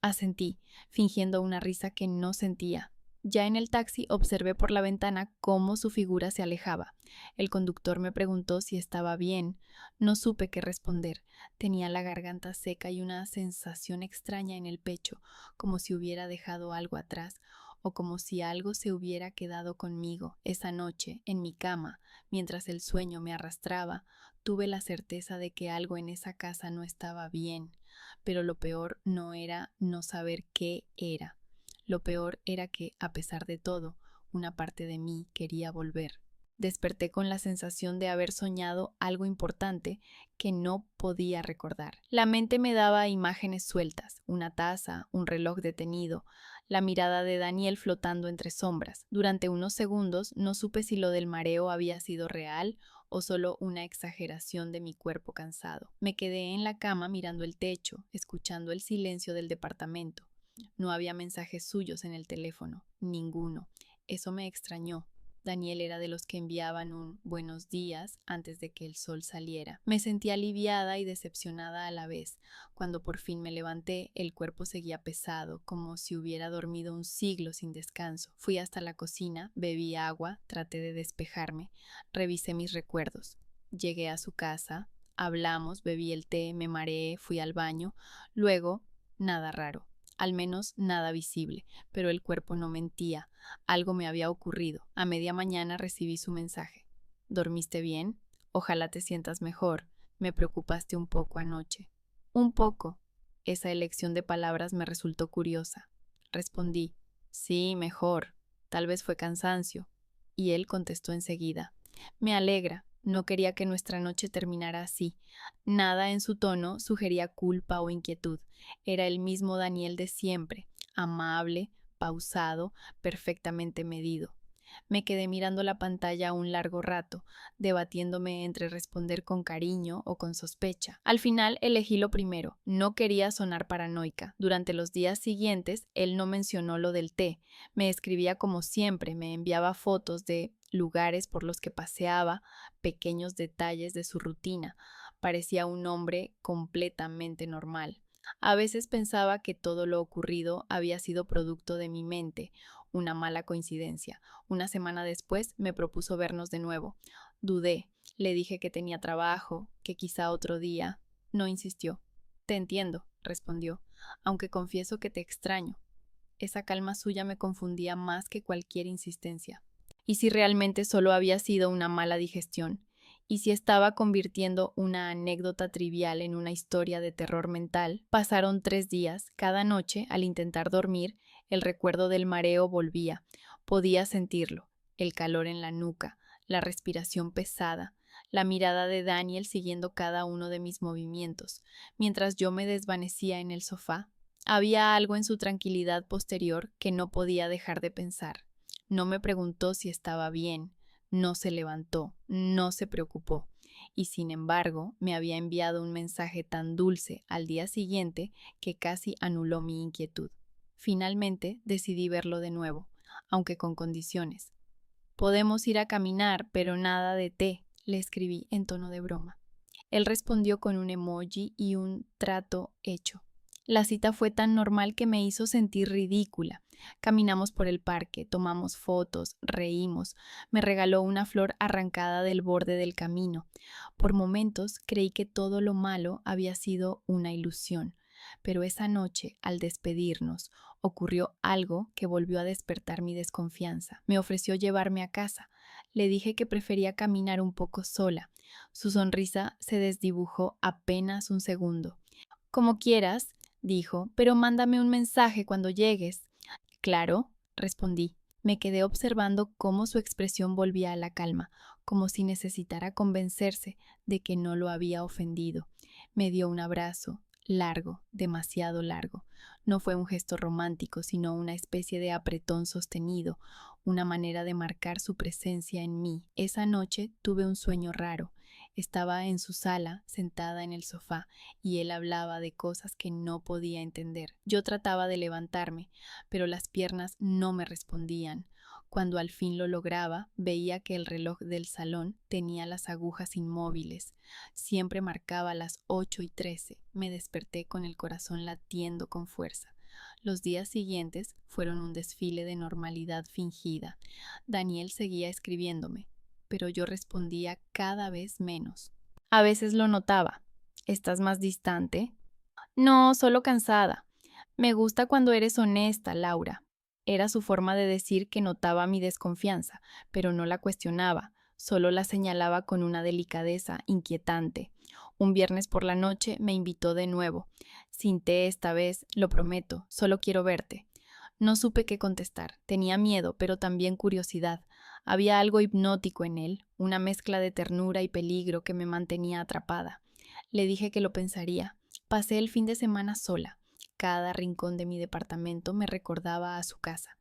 Asentí, fingiendo una risa que no sentía. Ya en el taxi observé por la ventana cómo su figura se alejaba. El conductor me preguntó si estaba bien. No supe qué responder. Tenía la garganta seca y una sensación extraña en el pecho, como si hubiera dejado algo atrás, o como si algo se hubiera quedado conmigo. Esa noche, en mi cama, mientras el sueño me arrastraba, tuve la certeza de que algo en esa casa no estaba bien, pero lo peor no era no saber qué era. Lo peor era que, a pesar de todo, una parte de mí quería volver. Desperté con la sensación de haber soñado algo importante que no podía recordar. La mente me daba imágenes sueltas, una taza, un reloj detenido, la mirada de Daniel flotando entre sombras. Durante unos segundos no supe si lo del mareo había sido real o solo una exageración de mi cuerpo cansado. Me quedé en la cama mirando el techo, escuchando el silencio del departamento. No había mensajes suyos en el teléfono, ninguno. Eso me extrañó. Daniel era de los que enviaban un buenos días antes de que el sol saliera. Me sentí aliviada y decepcionada a la vez. Cuando por fin me levanté, el cuerpo seguía pesado, como si hubiera dormido un siglo sin descanso. Fui hasta la cocina, bebí agua, traté de despejarme, revisé mis recuerdos. Llegué a su casa, hablamos, bebí el té, me mareé, fui al baño. Luego, nada raro. Al menos nada visible, pero el cuerpo no mentía. Algo me había ocurrido. A media mañana recibí su mensaje. ¿Dormiste bien? Ojalá te sientas mejor. Me preocupaste un poco anoche. Un poco. Esa elección de palabras me resultó curiosa. Respondí, sí, mejor. Tal vez fue cansancio. Y él contestó enseguida, me alegra. No quería que nuestra noche terminara así. Nada en su tono sugería culpa o inquietud. Era el mismo Daniel de siempre, amable, pausado, perfectamente medido. Me quedé mirando la pantalla un largo rato, debatiéndome entre responder con cariño o con sospecha. Al final elegí lo primero. No quería sonar paranoica. Durante los días siguientes, él no mencionó lo del té. Me escribía como siempre, me enviaba fotos de lugares por los que paseaba, pequeños detalles de su rutina. Parecía un hombre completamente normal. A veces pensaba que todo lo ocurrido había sido producto de mi mente, una mala coincidencia. Una semana después me propuso vernos de nuevo. Dudé, le dije que tenía trabajo, que quizá otro día. No insistió. Te entiendo, respondió, aunque confieso que te extraño. Esa calma suya me confundía más que cualquier insistencia. ¿Y si realmente solo había sido una mala digestión? ¿Y si estaba convirtiendo una anécdota trivial en una historia de terror mental? Pasaron 3 días. Cada noche, al intentar dormir, el recuerdo del mareo volvía. Podía sentirlo, el calor en la nuca, la respiración pesada, la mirada de Daniel siguiendo cada uno de mis movimientos. Mientras yo me desvanecía en el sofá, había algo en su tranquilidad posterior que no podía dejar de pensar. No me preguntó si estaba bien, no se levantó, no se preocupó, y sin embargo me había enviado un mensaje tan dulce al día siguiente que casi anuló mi inquietud. Finalmente decidí verlo de nuevo, aunque con condiciones. Podemos ir a caminar, pero nada de té, le escribí en tono de broma. Él respondió con un emoji y un trato hecho. La cita fue tan normal que me hizo sentir ridícula. Caminamos por el parque, tomamos fotos, reímos. Me regaló una flor arrancada del borde del camino. Por momentos creí que todo lo malo había sido una ilusión. Pero esa noche, al despedirnos, ocurrió algo que volvió a despertar mi desconfianza. Me ofreció llevarme a casa. Le dije que prefería caminar un poco sola. Su sonrisa se desdibujó apenas un segundo. Como quieras, dijo, pero mándame un mensaje cuando llegues. Claro, respondí. Me quedé observando cómo su expresión volvía a la calma, como si necesitara convencerse de que no lo había ofendido. Me dio un abrazo, largo, demasiado largo. No fue un gesto romántico, sino una especie de apretón sostenido, una manera de marcar su presencia en mí. Esa noche tuve un sueño raro. Estaba en su sala, sentada en el sofá, y él hablaba de cosas que no podía entender. Yo trataba de levantarme, pero las piernas no me respondían. Cuando al fin lo lograba, veía que el reloj del salón tenía las agujas inmóviles. Siempre marcaba las 8:13. Me desperté con el corazón latiendo con fuerza. Los días siguientes fueron un desfile de normalidad fingida. Daniel seguía escribiéndome, pero yo respondía cada vez menos. A veces lo notaba. ¿Estás más distante? No, solo cansada. Me gusta cuando eres honesta, Laura. Era su forma de decir que notaba mi desconfianza, pero no la cuestionaba, solo la señalaba con una delicadeza inquietante. Un viernes por la noche me invitó de nuevo. Sin té esta vez, lo prometo, solo quiero verte. No supe qué contestar. Tenía miedo, pero también curiosidad. Había algo hipnótico en él, una mezcla de ternura y peligro que me mantenía atrapada. Le dije que lo pensaría. Pasé el fin de semana sola. Cada rincón de mi departamento me recordaba a su casa.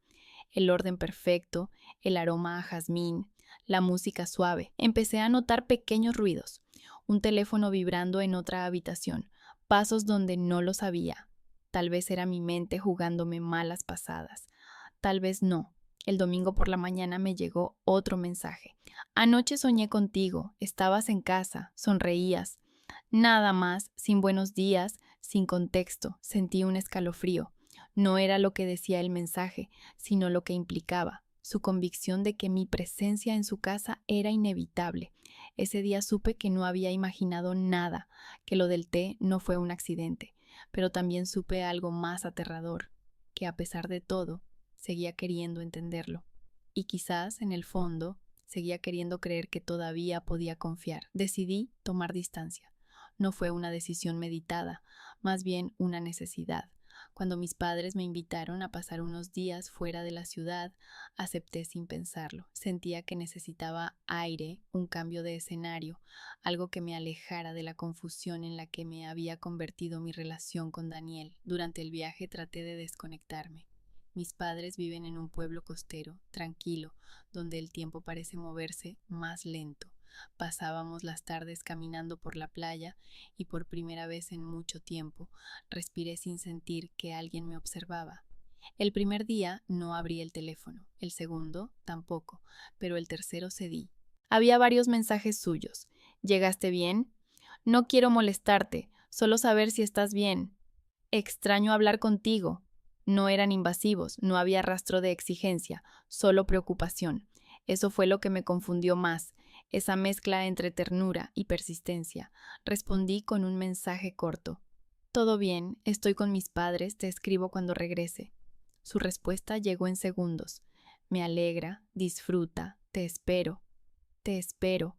El orden perfecto, el aroma a jazmín, la música suave. Empecé a notar pequeños ruidos. Un teléfono vibrando en otra habitación. Pasos donde no los había. Tal vez era mi mente jugándome malas pasadas. Tal vez no. El domingo por la mañana me llegó otro mensaje. Anoche soñé contigo. Estabas en casa. Sonreías. Nada más, sin buenos días, sin contexto, sentí un escalofrío. No era lo que decía el mensaje, sino lo que implicaba, su convicción de que mi presencia en su casa era inevitable. Ese día supe que no había imaginado nada, que lo del té no fue un accidente, pero también supe algo más aterrador, que a pesar de todo, seguía queriendo entenderlo. Y quizás, en el fondo, seguía queriendo creer que todavía podía confiar. Decidí tomar distancia. No fue una decisión meditada, más bien una necesidad. Cuando mis padres me invitaron a pasar unos días fuera de la ciudad, acepté sin pensarlo. Sentía que necesitaba aire, un cambio de escenario, algo que me alejara de la confusión en la que me había convertido mi relación con Daniel. Durante el viaje traté de desconectarme. Mis padres viven en un pueblo costero, tranquilo, donde el tiempo parece moverse más lento. Pasábamos las tardes caminando por la playa y por primera vez en mucho tiempo respiré sin sentir que alguien me observaba. El primer día no abrí el teléfono, el segundo tampoco, pero el tercero cedí. Había varios mensajes suyos. ¿Llegaste bien? No quiero molestarte, solo saber si estás bien. Extraño hablar contigo. No eran invasivos, no había rastro de exigencia, solo preocupación. Eso fue lo que me confundió más, esa mezcla entre ternura y persistencia. Respondí con un mensaje corto. Todo bien, estoy con mis padres, te escribo cuando regrese. Su respuesta llegó en segundos. Me alegra, disfruta, te espero. Te espero.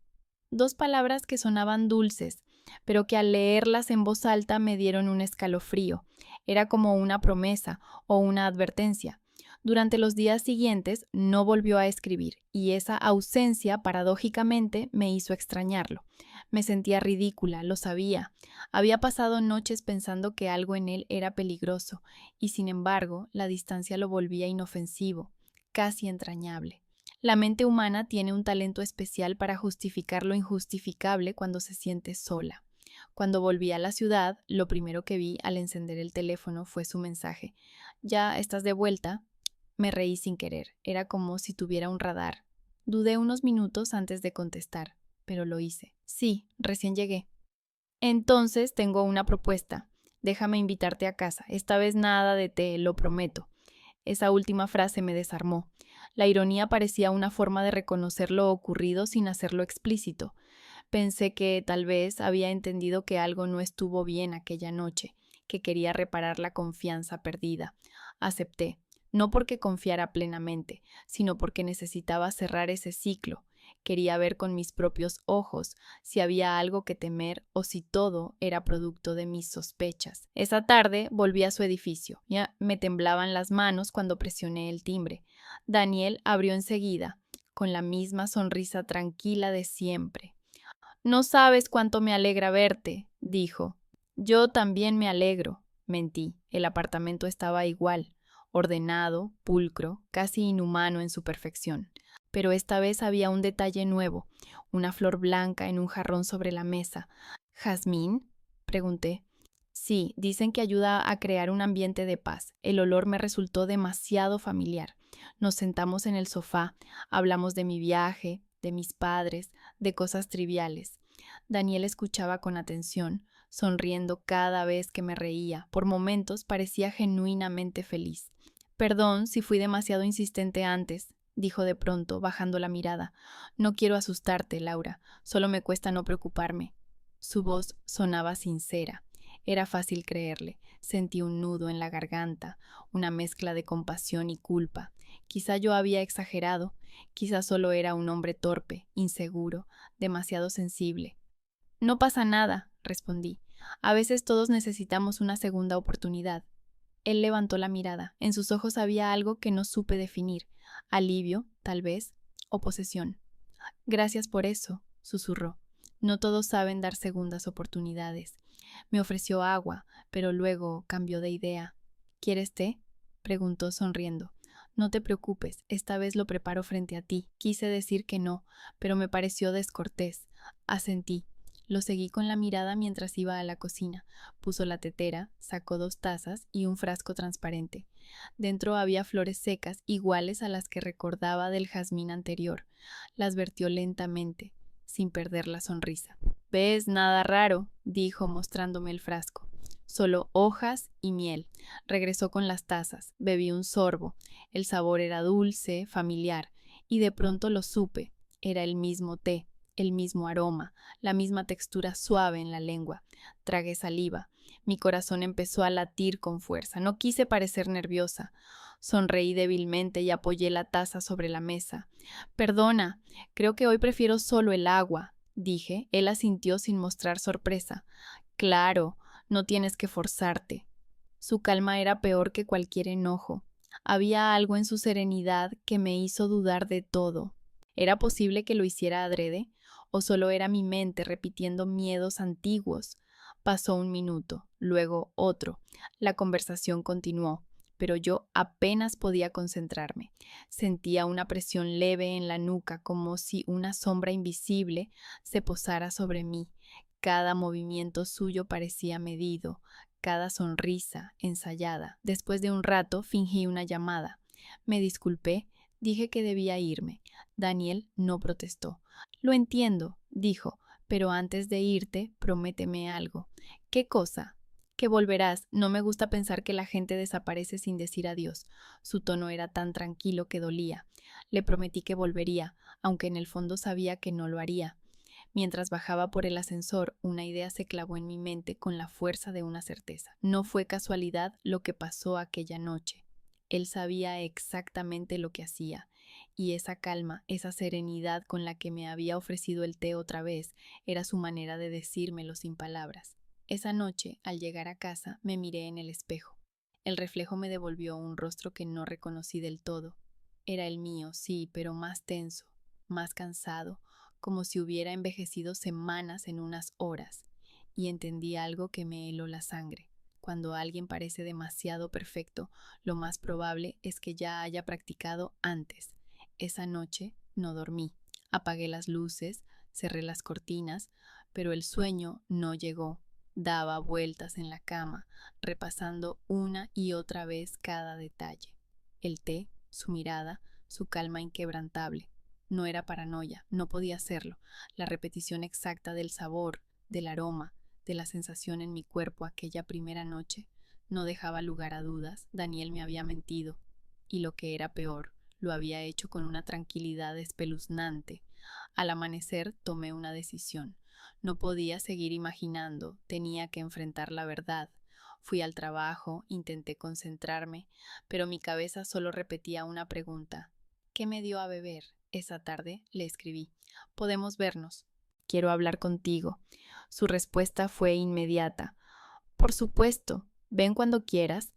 Dos palabras que sonaban dulces, pero que al leerlas en voz alta me dieron un escalofrío. Era como una promesa o una advertencia. Durante los días siguientes no volvió a escribir, y esa ausencia, paradójicamente, me hizo extrañarlo. Me sentía ridícula, lo sabía. Había pasado noches pensando que algo en él era peligroso, y sin embargo, la distancia lo volvía inofensivo, casi entrañable. La mente humana tiene un talento especial para justificar lo injustificable cuando se siente sola. Cuando volví a la ciudad, lo primero que vi al encender el teléfono fue su mensaje. ¿Ya estás de vuelta? Me reí sin querer. Era como si tuviera un radar. Dudé unos minutos antes de contestar, pero lo hice. Sí, recién llegué. Entonces tengo una propuesta. Déjame invitarte a casa. Esta vez nada de té, lo prometo. Esa última frase me desarmó. La ironía parecía una forma de reconocer lo ocurrido sin hacerlo explícito. Pensé que tal vez había entendido que algo no estuvo bien aquella noche, que quería reparar la confianza perdida. Acepté, no porque confiara plenamente, sino porque necesitaba cerrar ese ciclo. Quería ver con mis propios ojos si había algo que temer o si todo era producto de mis sospechas. Esa tarde volví a su edificio. Ya me temblaban las manos cuando presioné el timbre. Daniel abrió enseguida, con la misma sonrisa tranquila de siempre. No sabes cuánto me alegra verte, dijo. Yo también me alegro, mentí. El apartamento estaba igual, ordenado, pulcro, casi inhumano en su perfección. Pero esta vez había un detalle nuevo, una flor blanca en un jarrón sobre la mesa. ¿Jazmín? Pregunté. Sí, dicen que ayuda a crear un ambiente de paz. El olor me resultó demasiado familiar. Nos sentamos en el sofá, hablamos de mi viaje, de mis padres, de cosas triviales. Daniel escuchaba con atención, sonriendo cada vez que me reía. Por momentos parecía genuinamente feliz. Perdón si fui demasiado insistente antes, dijo de pronto, bajando la mirada. No quiero asustarte, Laura, solo me cuesta no preocuparme. Su voz sonaba sincera. Era fácil creerle. Sentí un nudo en la garganta, una mezcla de compasión y culpa. Quizá yo había exagerado, quizá solo era un hombre torpe, inseguro, demasiado sensible. No pasa nada, respondí. A veces todos necesitamos una segunda oportunidad. Él levantó la mirada. En sus ojos había algo que no supe definir. Alivio, tal vez, o posesión. Gracias por eso, susurró. No todos saben dar segundas oportunidades. Me ofreció agua, pero luego cambió de idea. ¿Quieres té? Preguntó sonriendo. No te preocupes, esta vez lo preparo frente a ti. Quise decir que no, pero me pareció descortés. Asentí. Lo seguí con la mirada mientras iba a la cocina. Puso la tetera, sacó 2 tazas y un frasco transparente. Dentro había flores secas iguales a las que recordaba del jazmín anterior. Las vertió lentamente, sin perder la sonrisa. ¿Ves? Nada raro, dijo mostrándome el frasco. Solo hojas y miel. Regresó con las tazas. Bebí un sorbo. El sabor era dulce, familiar, y de pronto lo supe. Era el mismo té, el mismo aroma, la misma textura suave en la lengua. Tragué saliva. Mi corazón empezó a latir con fuerza. No quise parecer nerviosa. Sonreí débilmente y apoyé la taza sobre la mesa. Perdona, creo que hoy prefiero solo el agua, dije. Él asintió sin mostrar sorpresa. Claro, no tienes que forzarte. Su calma era peor que cualquier enojo. Había algo en su serenidad que me hizo dudar de todo. ¿Era posible que lo hiciera adrede? ¿O solo era mi mente repitiendo miedos antiguos? Pasó un minuto, luego otro. La conversación continuó, pero yo apenas podía concentrarme. Sentía una presión leve en la nuca, como si una sombra invisible se posara sobre mí. Cada movimiento suyo parecía medido, cada sonrisa ensayada. Después de un rato fingí una llamada. Me disculpé, dije que debía irme. Daniel no protestó. Lo entiendo, dijo, pero antes de irte, prométeme algo. ¿Qué cosa? Que volverás. No me gusta pensar que la gente desaparece sin decir adiós. Su tono era tan tranquilo que dolía. Le prometí que volvería, aunque en el fondo sabía que no lo haría. Mientras bajaba por el ascensor, una idea se clavó en mi mente con la fuerza de una certeza. No fue casualidad lo que pasó aquella noche. Él sabía exactamente lo que hacía, y esa calma, esa serenidad con la que me había ofrecido el té otra vez, era su manera de decírmelo sin palabras. Esa noche, al llegar a casa, me miré en el espejo. El reflejo me devolvió un rostro que no reconocí del todo. Era el mío, sí, pero más tenso, más cansado, como si hubiera envejecido semanas en unas horas, y entendí algo que me heló la sangre. Cuando alguien parece demasiado perfecto, lo más probable es que ya haya practicado antes. Esa noche no dormí. Apagué las luces, cerré las cortinas, pero el sueño no llegó. Daba vueltas en la cama, repasando una y otra vez cada detalle. El té, su mirada, su calma inquebrantable. No era paranoia, no podía serlo. La repetición exacta del sabor, del aroma, de la sensación en mi cuerpo aquella primera noche no dejaba lugar a dudas. Daniel me había mentido, y lo que era peor, lo había hecho con una tranquilidad espeluznante. Al amanecer tomé una decisión. No podía seguir imaginando, tenía que enfrentar la verdad. Fui al trabajo, intenté concentrarme, pero mi cabeza solo repetía una pregunta. ¿Qué me dio a beber? Esa tarde le escribí. Podemos vernos. Quiero hablar contigo. Su respuesta fue inmediata. Por supuesto, ven cuando quieras.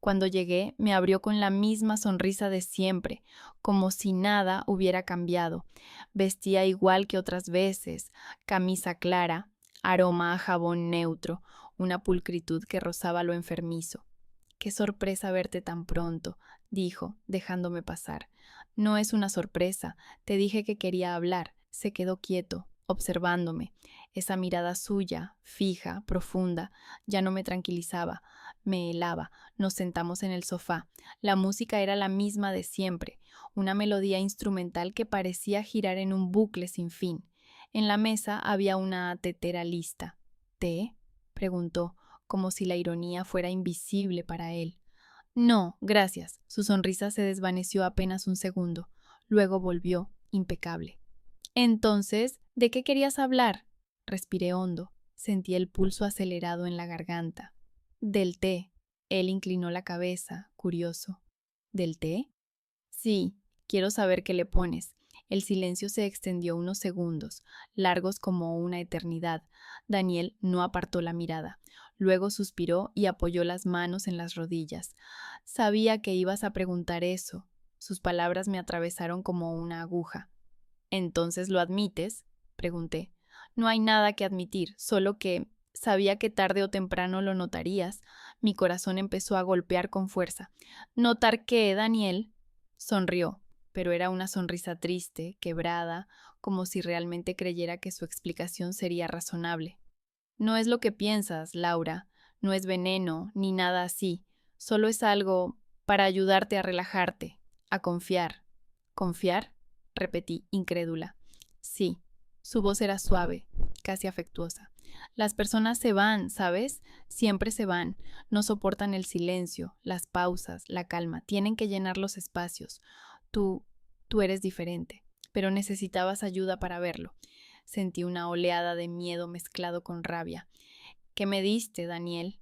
Cuando llegué, me abrió con la misma sonrisa de siempre, como si nada hubiera cambiado. Vestía igual que otras veces, camisa clara, aroma a jabón neutro, una pulcritud que rozaba lo enfermizo. Qué sorpresa verte tan pronto, dijo, dejándome pasar. No es una sorpresa, te dije que quería hablar. Se quedó quieto, observándome. Esa mirada suya, fija, profunda, ya no me tranquilizaba, me helaba. Nos sentamos en el sofá. La música era la misma de siempre, una melodía instrumental que parecía girar en un bucle sin fin. En la mesa había una tetera lista. ¿Té? Preguntó, como si la ironía fuera invisible para él. No, gracias. Su sonrisa se desvaneció apenas un segundo. Luego volvió, impecable. Entonces, ¿de qué querías hablar? Respiré hondo. Sentí el pulso acelerado en la garganta. Del té. Él inclinó la cabeza, curioso. ¿Del té? Sí, quiero saber qué le pones. El silencio se extendió unos segundos, largos como una eternidad. Daniel no apartó la mirada. Luego suspiró y apoyó las manos en las rodillas. Sabía que ibas a preguntar eso. Sus palabras me atravesaron como una aguja. ¿Entonces lo admites? Pregunté. No hay nada que admitir, solo que sabía que tarde o temprano lo notarías. Mi corazón empezó a golpear con fuerza. ¿Notar qué, Daniel? Sonrió, pero era una sonrisa triste, quebrada, como si realmente creyera que su explicación sería razonable. No es lo que piensas, Laura, no es veneno, ni nada así, solo es algo para ayudarte a relajarte, a confiar. ¿Confiar? Repetí, incrédula. Sí, su voz era suave, casi afectuosa. Las personas se van, ¿sabes? Siempre se van. No soportan el silencio, las pausas, la calma. Tienen que llenar los espacios. Tú, tú eres diferente, pero necesitabas ayuda para verlo. Sentí una oleada de miedo mezclado con rabia. ¿Qué me diste, Daniel?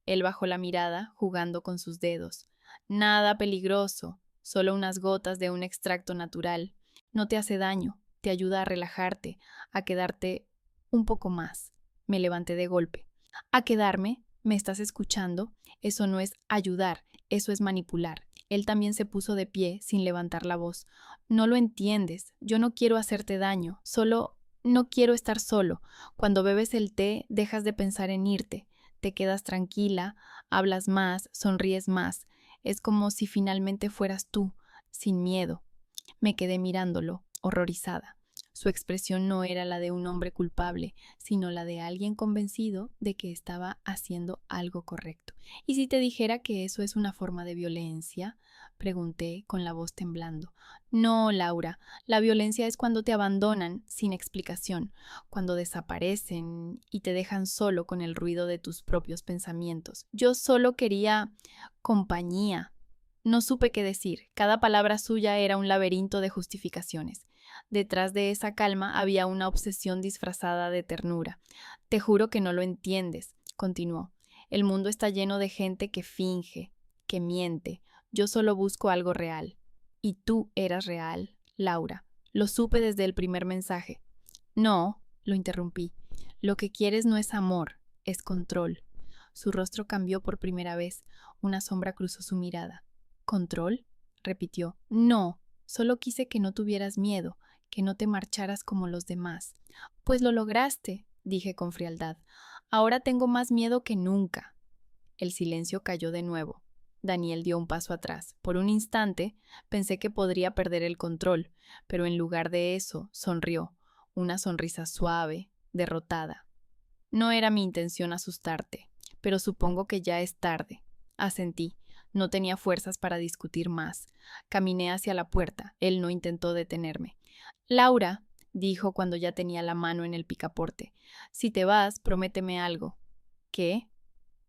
Él bajó la mirada, jugando con sus dedos. Nada peligroso, solo unas gotas de un extracto natural. No te hace daño, te ayuda a relajarte, a quedarte un poco más. Me levanté de golpe. ¿A quedarme? ¿Me estás escuchando? Eso no es ayudar, eso es manipular. Él también se puso de pie, sin levantar la voz. No lo entiendes, yo no quiero hacerte daño, solo no quiero estar solo. Cuando bebes el té, dejas de pensar en irte, te quedas tranquila, hablas más, sonríes más. Es como si finalmente fueras tú, sin miedo. Me quedé mirándolo, horrorizada. Su expresión no era la de un hombre culpable, sino la de alguien convencido de que estaba haciendo algo correcto. ¿Y si te dijera que eso es una forma de violencia? Pregunté con la voz temblando. No, Laura, la violencia es cuando te abandonan sin explicación, cuando desaparecen y te dejan solo con el ruido de tus propios pensamientos. Yo solo quería compañía. No supe qué decir. Cada palabra suya era un laberinto de justificaciones. Detrás de esa calma había una obsesión disfrazada de ternura. Te juro que no lo entiendes, continuó. El mundo está lleno de gente que finge, que miente. Yo solo busco algo real. Y tú eras real, Laura. Lo supe desde el primer mensaje. No, lo interrumpí. Lo que quieres no es amor, es control. Su rostro cambió por primera vez. Una sombra cruzó su mirada. ¿Control? Repitió. No, solo quise que no tuvieras miedo, que no te marcharas como los demás. Pues lo lograste, dije con frialdad. Ahora tengo más miedo que nunca. El silencio cayó de nuevo. Daniel dio un paso atrás. Por un instante pensé que podría perder el control, pero en lugar de eso sonrió, una sonrisa suave, derrotada. No era mi intención asustarte, pero supongo que ya es tarde. Asentí. No tenía fuerzas para discutir más. Caminé hacia la puerta. Él no intentó detenerme. Laura, dijo cuando ya tenía la mano en el picaporte, si te vas, prométeme algo. ¿Qué?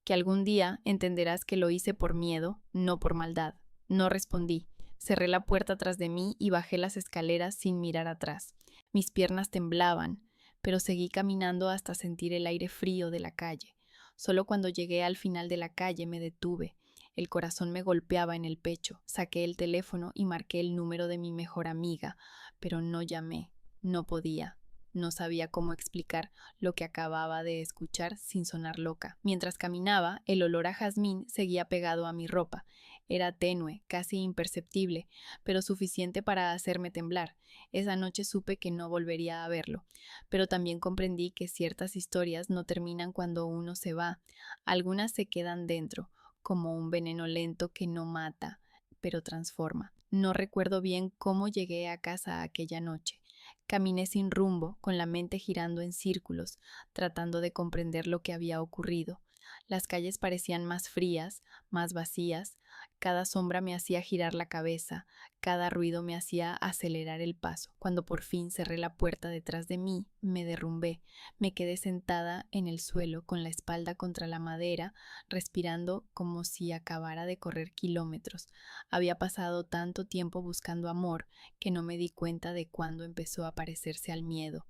Que algún día entenderás que lo hice por miedo, no por maldad. No respondí. Cerré la puerta tras de mí y bajé las escaleras sin mirar atrás. Mis piernas temblaban, pero seguí caminando hasta sentir el aire frío de la calle. Solo cuando llegué al final de la calle me detuve. El corazón me golpeaba en el pecho. Saqué el teléfono y marqué el número de mi mejor amiga, pero no llamé. No podía. No sabía cómo explicar lo que acababa de escuchar sin sonar loca. Mientras caminaba, el olor a jazmín seguía pegado a mi ropa. Era tenue, casi imperceptible, pero suficiente para hacerme temblar. Esa noche supe que no volvería a verlo, pero también comprendí que ciertas historias no terminan cuando uno se va. Algunas se quedan dentro, como un veneno lento que no mata, pero transforma. No recuerdo bien cómo llegué a casa aquella noche. Caminé sin rumbo, con la mente girando en círculos, tratando de comprender lo que había ocurrido. Las calles parecían más frías, más vacías, cada sombra me hacía girar la cabeza, cada ruido me hacía acelerar el paso. Cuando por fin cerré la puerta detrás de mí, me derrumbé. Me quedé sentada en el suelo, con la espalda contra la madera, respirando como si acabara de correr kilómetros. Había pasado tanto tiempo buscando amor que no me di cuenta de cuándo empezó a parecerse al miedo.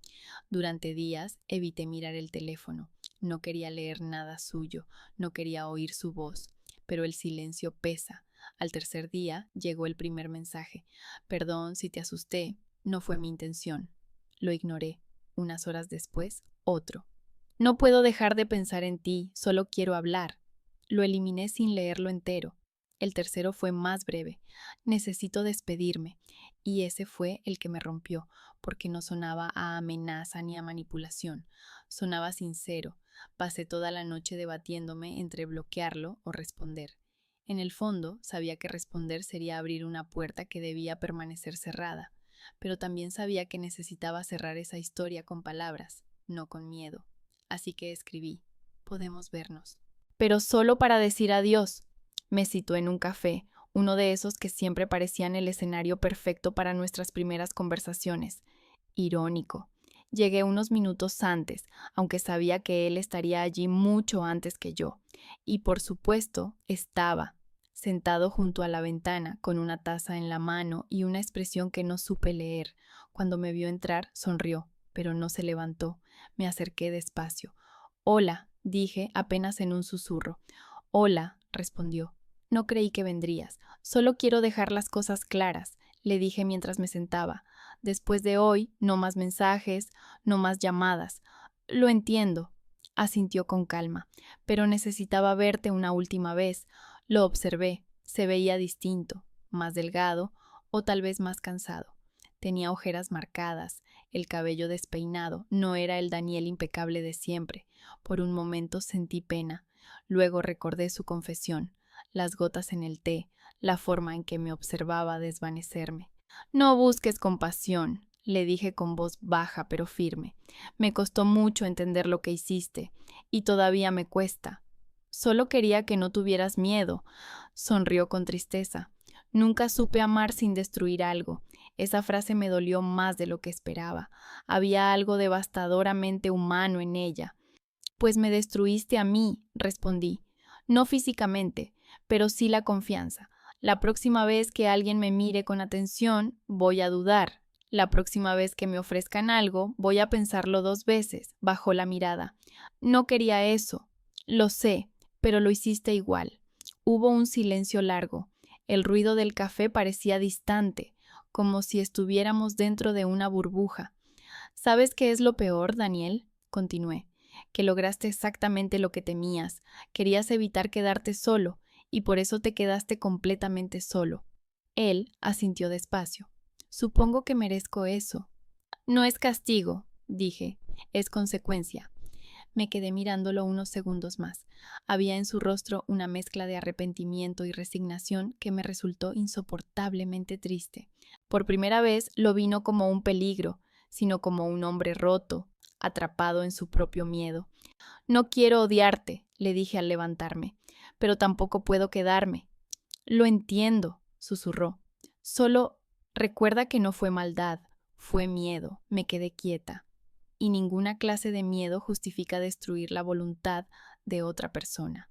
Durante días evité mirar el teléfono. No quería leer nada suyo, no quería oír su voz, pero el silencio pesa. Al tercer día llegó el primer mensaje. Perdón si te asusté, no fue mi intención. Lo ignoré. Unas horas después, otro. No puedo dejar de pensar en ti, solo quiero hablar. Lo eliminé sin leerlo entero. El tercero fue más breve. Necesito despedirme. Y ese fue el que me rompió, porque no sonaba a amenaza ni a manipulación. Sonaba sincero. Pasé toda la noche debatiéndome entre bloquearlo o responder. En el fondo, sabía que responder sería abrir una puerta que debía permanecer cerrada, pero también sabía que necesitaba cerrar esa historia con palabras, no con miedo. Así que escribí: podemos vernos. Pero solo para decir adiós. Me citó en un café, uno de esos que siempre parecían el escenario perfecto para nuestras primeras conversaciones. Irónico. Llegué unos minutos antes, aunque sabía que él estaría allí mucho antes que yo. Y por supuesto, estaba, sentado junto a la ventana, con una taza en la mano y una expresión que no supe leer. Cuando me vio entrar, sonrió, pero no se levantó. Me acerqué despacio. Hola, dije apenas en un susurro. Hola, respondió. No creí que vendrías. Solo quiero dejar las cosas claras, le dije mientras me sentaba. Después de hoy, no más mensajes, no más llamadas. Lo entiendo, asintió con calma, pero necesitaba verte una última vez. Lo observé. Se veía distinto, más delgado o tal vez más cansado. Tenía ojeras marcadas, el cabello despeinado, no era el Daniel impecable de siempre. Por un momento sentí pena. Luego recordé su confesión, las gotas en el té, la forma en que me observaba desvanecerme. No busques compasión, le dije con voz baja pero firme. Me costó mucho entender lo que hiciste, y todavía me cuesta. Solo quería que no tuvieras miedo, sonrió con tristeza. Nunca supe amar sin destruir algo. Esa frase me dolió más de lo que esperaba. Había algo devastadoramente humano en ella. Pues me destruiste a mí, respondí. No físicamente, pero sí la confianza. La próxima vez que alguien me mire con atención, voy a dudar. La próxima vez que me ofrezcan algo, voy a pensarlo 2 veces. Bajó la mirada. No quería eso. Lo sé, pero lo hiciste igual. Hubo un silencio largo. El ruido del café parecía distante, como si estuviéramos dentro de una burbuja. ¿Sabes qué es lo peor, Daniel? Continué. Que lograste exactamente lo que temías. Querías evitar quedarte solo, y por eso te quedaste completamente solo. Él asintió despacio. Supongo que merezco eso. No es castigo, dije, es consecuencia. Me quedé mirándolo unos segundos más. Había en su rostro una mezcla de arrepentimiento y resignación que me resultó insoportablemente triste. Por primera vez lo vi no como un peligro, sino como un hombre roto, atrapado en su propio miedo. No quiero odiarte, le dije al levantarme, pero tampoco puedo quedarme. Lo entiendo, susurró. Solo recuerda que no fue maldad, fue miedo. Me quedé quieta. Y ninguna clase de miedo justifica destruir la voluntad de otra persona.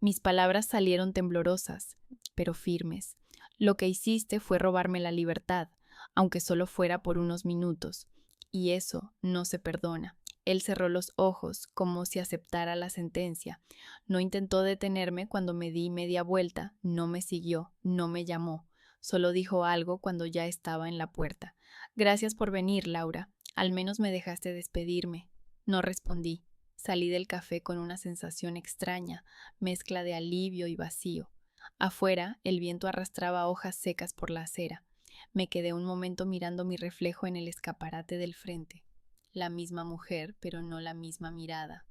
Mis palabras salieron temblorosas, pero firmes. Lo que hiciste fue robarme la libertad, aunque solo fuera por unos minutos, y eso no se perdona. Él cerró los ojos, como si aceptara la sentencia. No intentó detenerme cuando me di media vuelta, no me siguió, no me llamó. Solo dijo algo cuando ya estaba en la puerta. Gracias por venir, Laura. Al menos me dejaste despedirme. No respondí. Salí del café con una sensación extraña, mezcla de alivio y vacío. Afuera, el viento arrastraba hojas secas por la acera. Me quedé un momento mirando mi reflejo en el escaparate del frente. La misma mujer, pero no la misma mirada.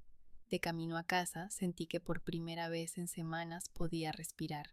De camino a casa, sentí que por primera vez en semanas podía respirar.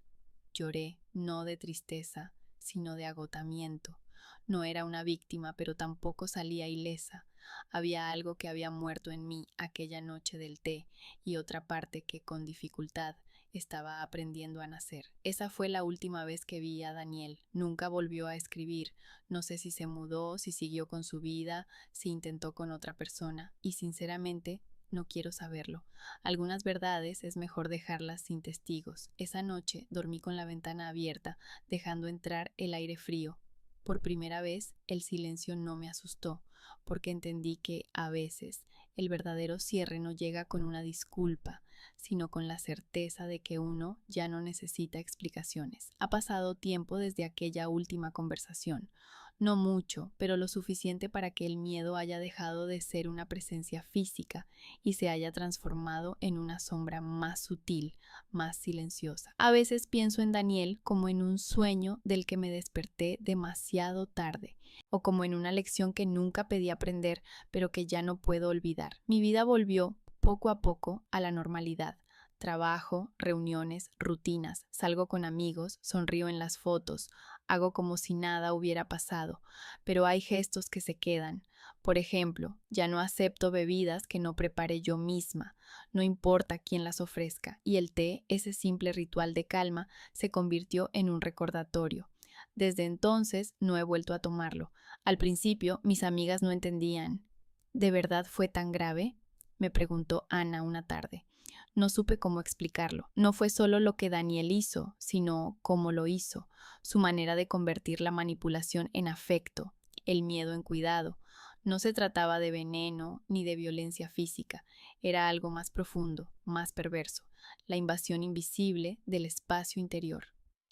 Lloré, no de tristeza, sino de agotamiento. No era una víctima, pero tampoco salía ilesa. Había algo que había muerto en mí aquella noche del té y otra parte que, con dificultad, estaba aprendiendo a nacer. Esa fue la última vez que vi a Daniel. Nunca volvió a escribir. No sé si se mudó, si siguió con su vida, si intentó con otra persona. Y sinceramente, no quiero saberlo. Algunas verdades es mejor dejarlas sin testigos. Esa noche dormí con la ventana abierta, dejando entrar el aire frío. Por primera vez, el silencio no me asustó, porque entendí que, a veces, el verdadero cierre no llega con una disculpa, sino con la certeza de que uno ya no necesita explicaciones. Ha pasado tiempo desde aquella última conversación. No mucho, pero lo suficiente para que el miedo haya dejado de ser una presencia física y se haya transformado en una sombra más sutil, más silenciosa. A veces pienso en Daniel como en un sueño del que me desperté demasiado tarde, o como en una lección que nunca pedí aprender, pero que ya no puedo olvidar. Mi vida volvió, poco a poco, a la normalidad. Trabajo, reuniones, rutinas, salgo con amigos, sonrío en las fotos, hago como si nada hubiera pasado, pero hay gestos que se quedan. Por ejemplo, ya no acepto bebidas que no prepare yo misma, no importa quién las ofrezca, y el té, ese simple ritual de calma, se convirtió en un recordatorio. Desde entonces no he vuelto a tomarlo. Al principio mis amigas no entendían. ¿De verdad fue tan grave?, me preguntó Ana una tarde. No supe cómo explicarlo. No fue solo lo que Daniel hizo, sino cómo lo hizo, su manera de convertir la manipulación en afecto, el miedo en cuidado. No se trataba de veneno ni de violencia física, era algo más profundo, más perverso, la invasión invisible del espacio interior.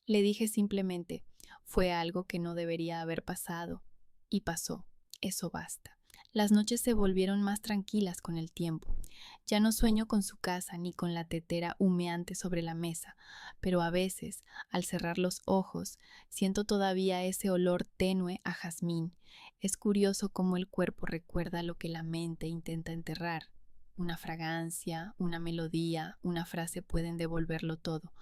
Le dije simplemente, fue algo que no debería haber pasado, y pasó, eso basta. Las noches se volvieron más tranquilas con el tiempo. Ya no sueño con su casa ni con la tetera humeante sobre la mesa, pero a veces, al cerrar los ojos, siento todavía ese olor tenue a jazmín. Es curioso cómo el cuerpo recuerda lo que la mente intenta enterrar. Una fragancia, una melodía, una frase pueden devolverlo todo.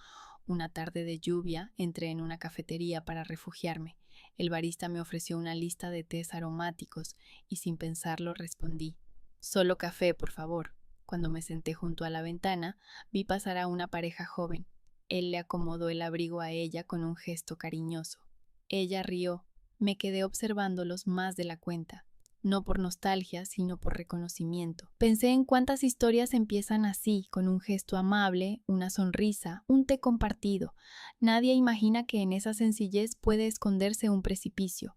Una tarde de lluvia entré en una cafetería para refugiarme. El barista me ofreció una lista de tés aromáticos y sin pensarlo respondí: solo café, por favor. Cuando me senté junto a la ventana, vi pasar a una pareja joven. Él le acomodó el abrigo a ella con un gesto cariñoso. Ella rió. Me quedé observándolos más de la cuenta. No por nostalgia, sino por reconocimiento. Pensé en cuántas historias empiezan así, con un gesto amable, una sonrisa, un té compartido. Nadie imagina que en esa sencillez puede esconderse un precipicio.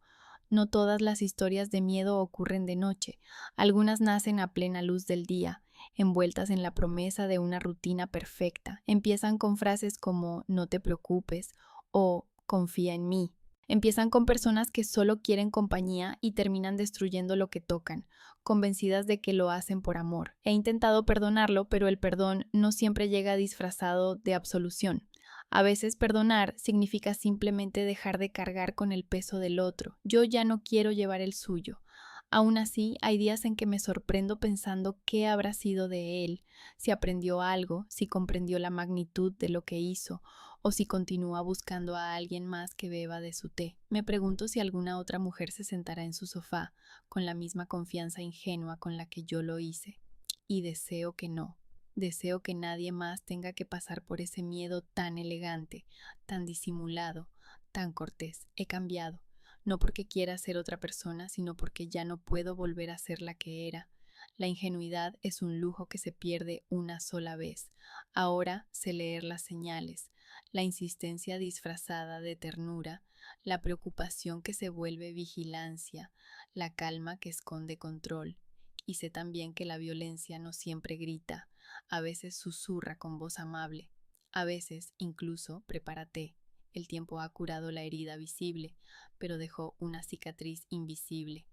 No todas las historias de miedo ocurren de noche. Algunas nacen a plena luz del día, envueltas en la promesa de una rutina perfecta. Empiezan con frases como "no te preocupes" o "confía en mí". Empiezan con personas que solo quieren compañía y terminan destruyendo lo que tocan, convencidas de que lo hacen por amor. He intentado perdonarlo, pero el perdón no siempre llega disfrazado de absolución. A veces perdonar significa simplemente dejar de cargar con el peso del otro. Yo ya no quiero llevar el suyo. Aún así, hay días en que me sorprendo pensando qué habrá sido de él, si aprendió algo, si comprendió la magnitud de lo que hizo, o si continúa buscando a alguien más que beba de su té. Me pregunto si alguna otra mujer se sentará en su sofá con la misma confianza ingenua con la que yo lo hice. Y deseo que no. Deseo que nadie más tenga que pasar por ese miedo tan elegante, tan disimulado, tan cortés. He cambiado, no porque quiera ser otra persona, sino porque ya no puedo volver a ser la que era. La ingenuidad es un lujo que se pierde una sola vez. Ahora sé leer las señales, la insistencia disfrazada de ternura, la preocupación que se vuelve vigilancia, la calma que esconde control. Y sé también que la violencia no siempre grita, a veces susurra con voz amable, a veces incluso prepárate. El tiempo ha curado la herida visible, pero dejó una cicatriz invisible.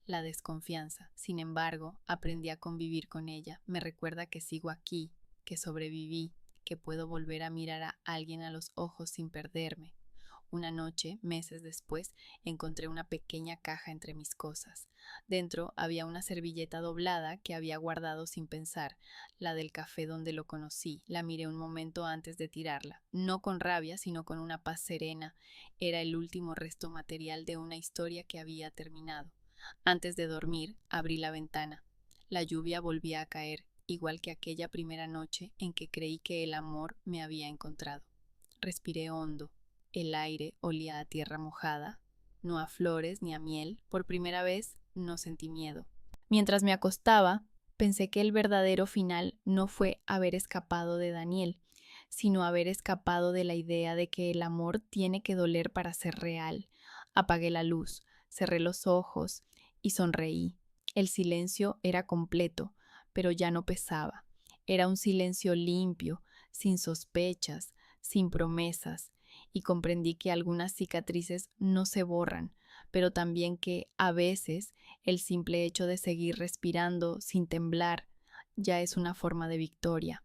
La desconfianza, sin embargo, aprendí a convivir con ella. Me recuerda que sigo aquí, que sobreviví, que puedo volver a mirar a alguien a los ojos sin perderme. Una noche, meses después, encontré una pequeña caja entre mis cosas. Dentro había una servilleta doblada que había guardado sin pensar, la del café donde lo conocí. La miré un momento antes de tirarla, no con rabia, sino con una paz serena. Era el último resto material de una historia que había terminado. Antes de dormir, abrí la ventana. La lluvia volvía a caer, igual que aquella primera noche en que creí que el amor me había encontrado. Respiré hondo. El aire olía a tierra mojada, no a flores ni a miel. Por primera vez no sentí miedo. Mientras me acostaba, pensé que el verdadero final no fue haber escapado de Daniel, sino haber escapado de la idea de que el amor tiene que doler para ser real. Apagué la luz, cerré los ojos y sonreí. El silencio era completo, pero ya no pesaba. Era un silencio limpio, sin sospechas, sin promesas, y comprendí que algunas cicatrices no se borran, pero también que, a veces, el simple hecho de seguir respirando sin temblar ya es una forma de victoria.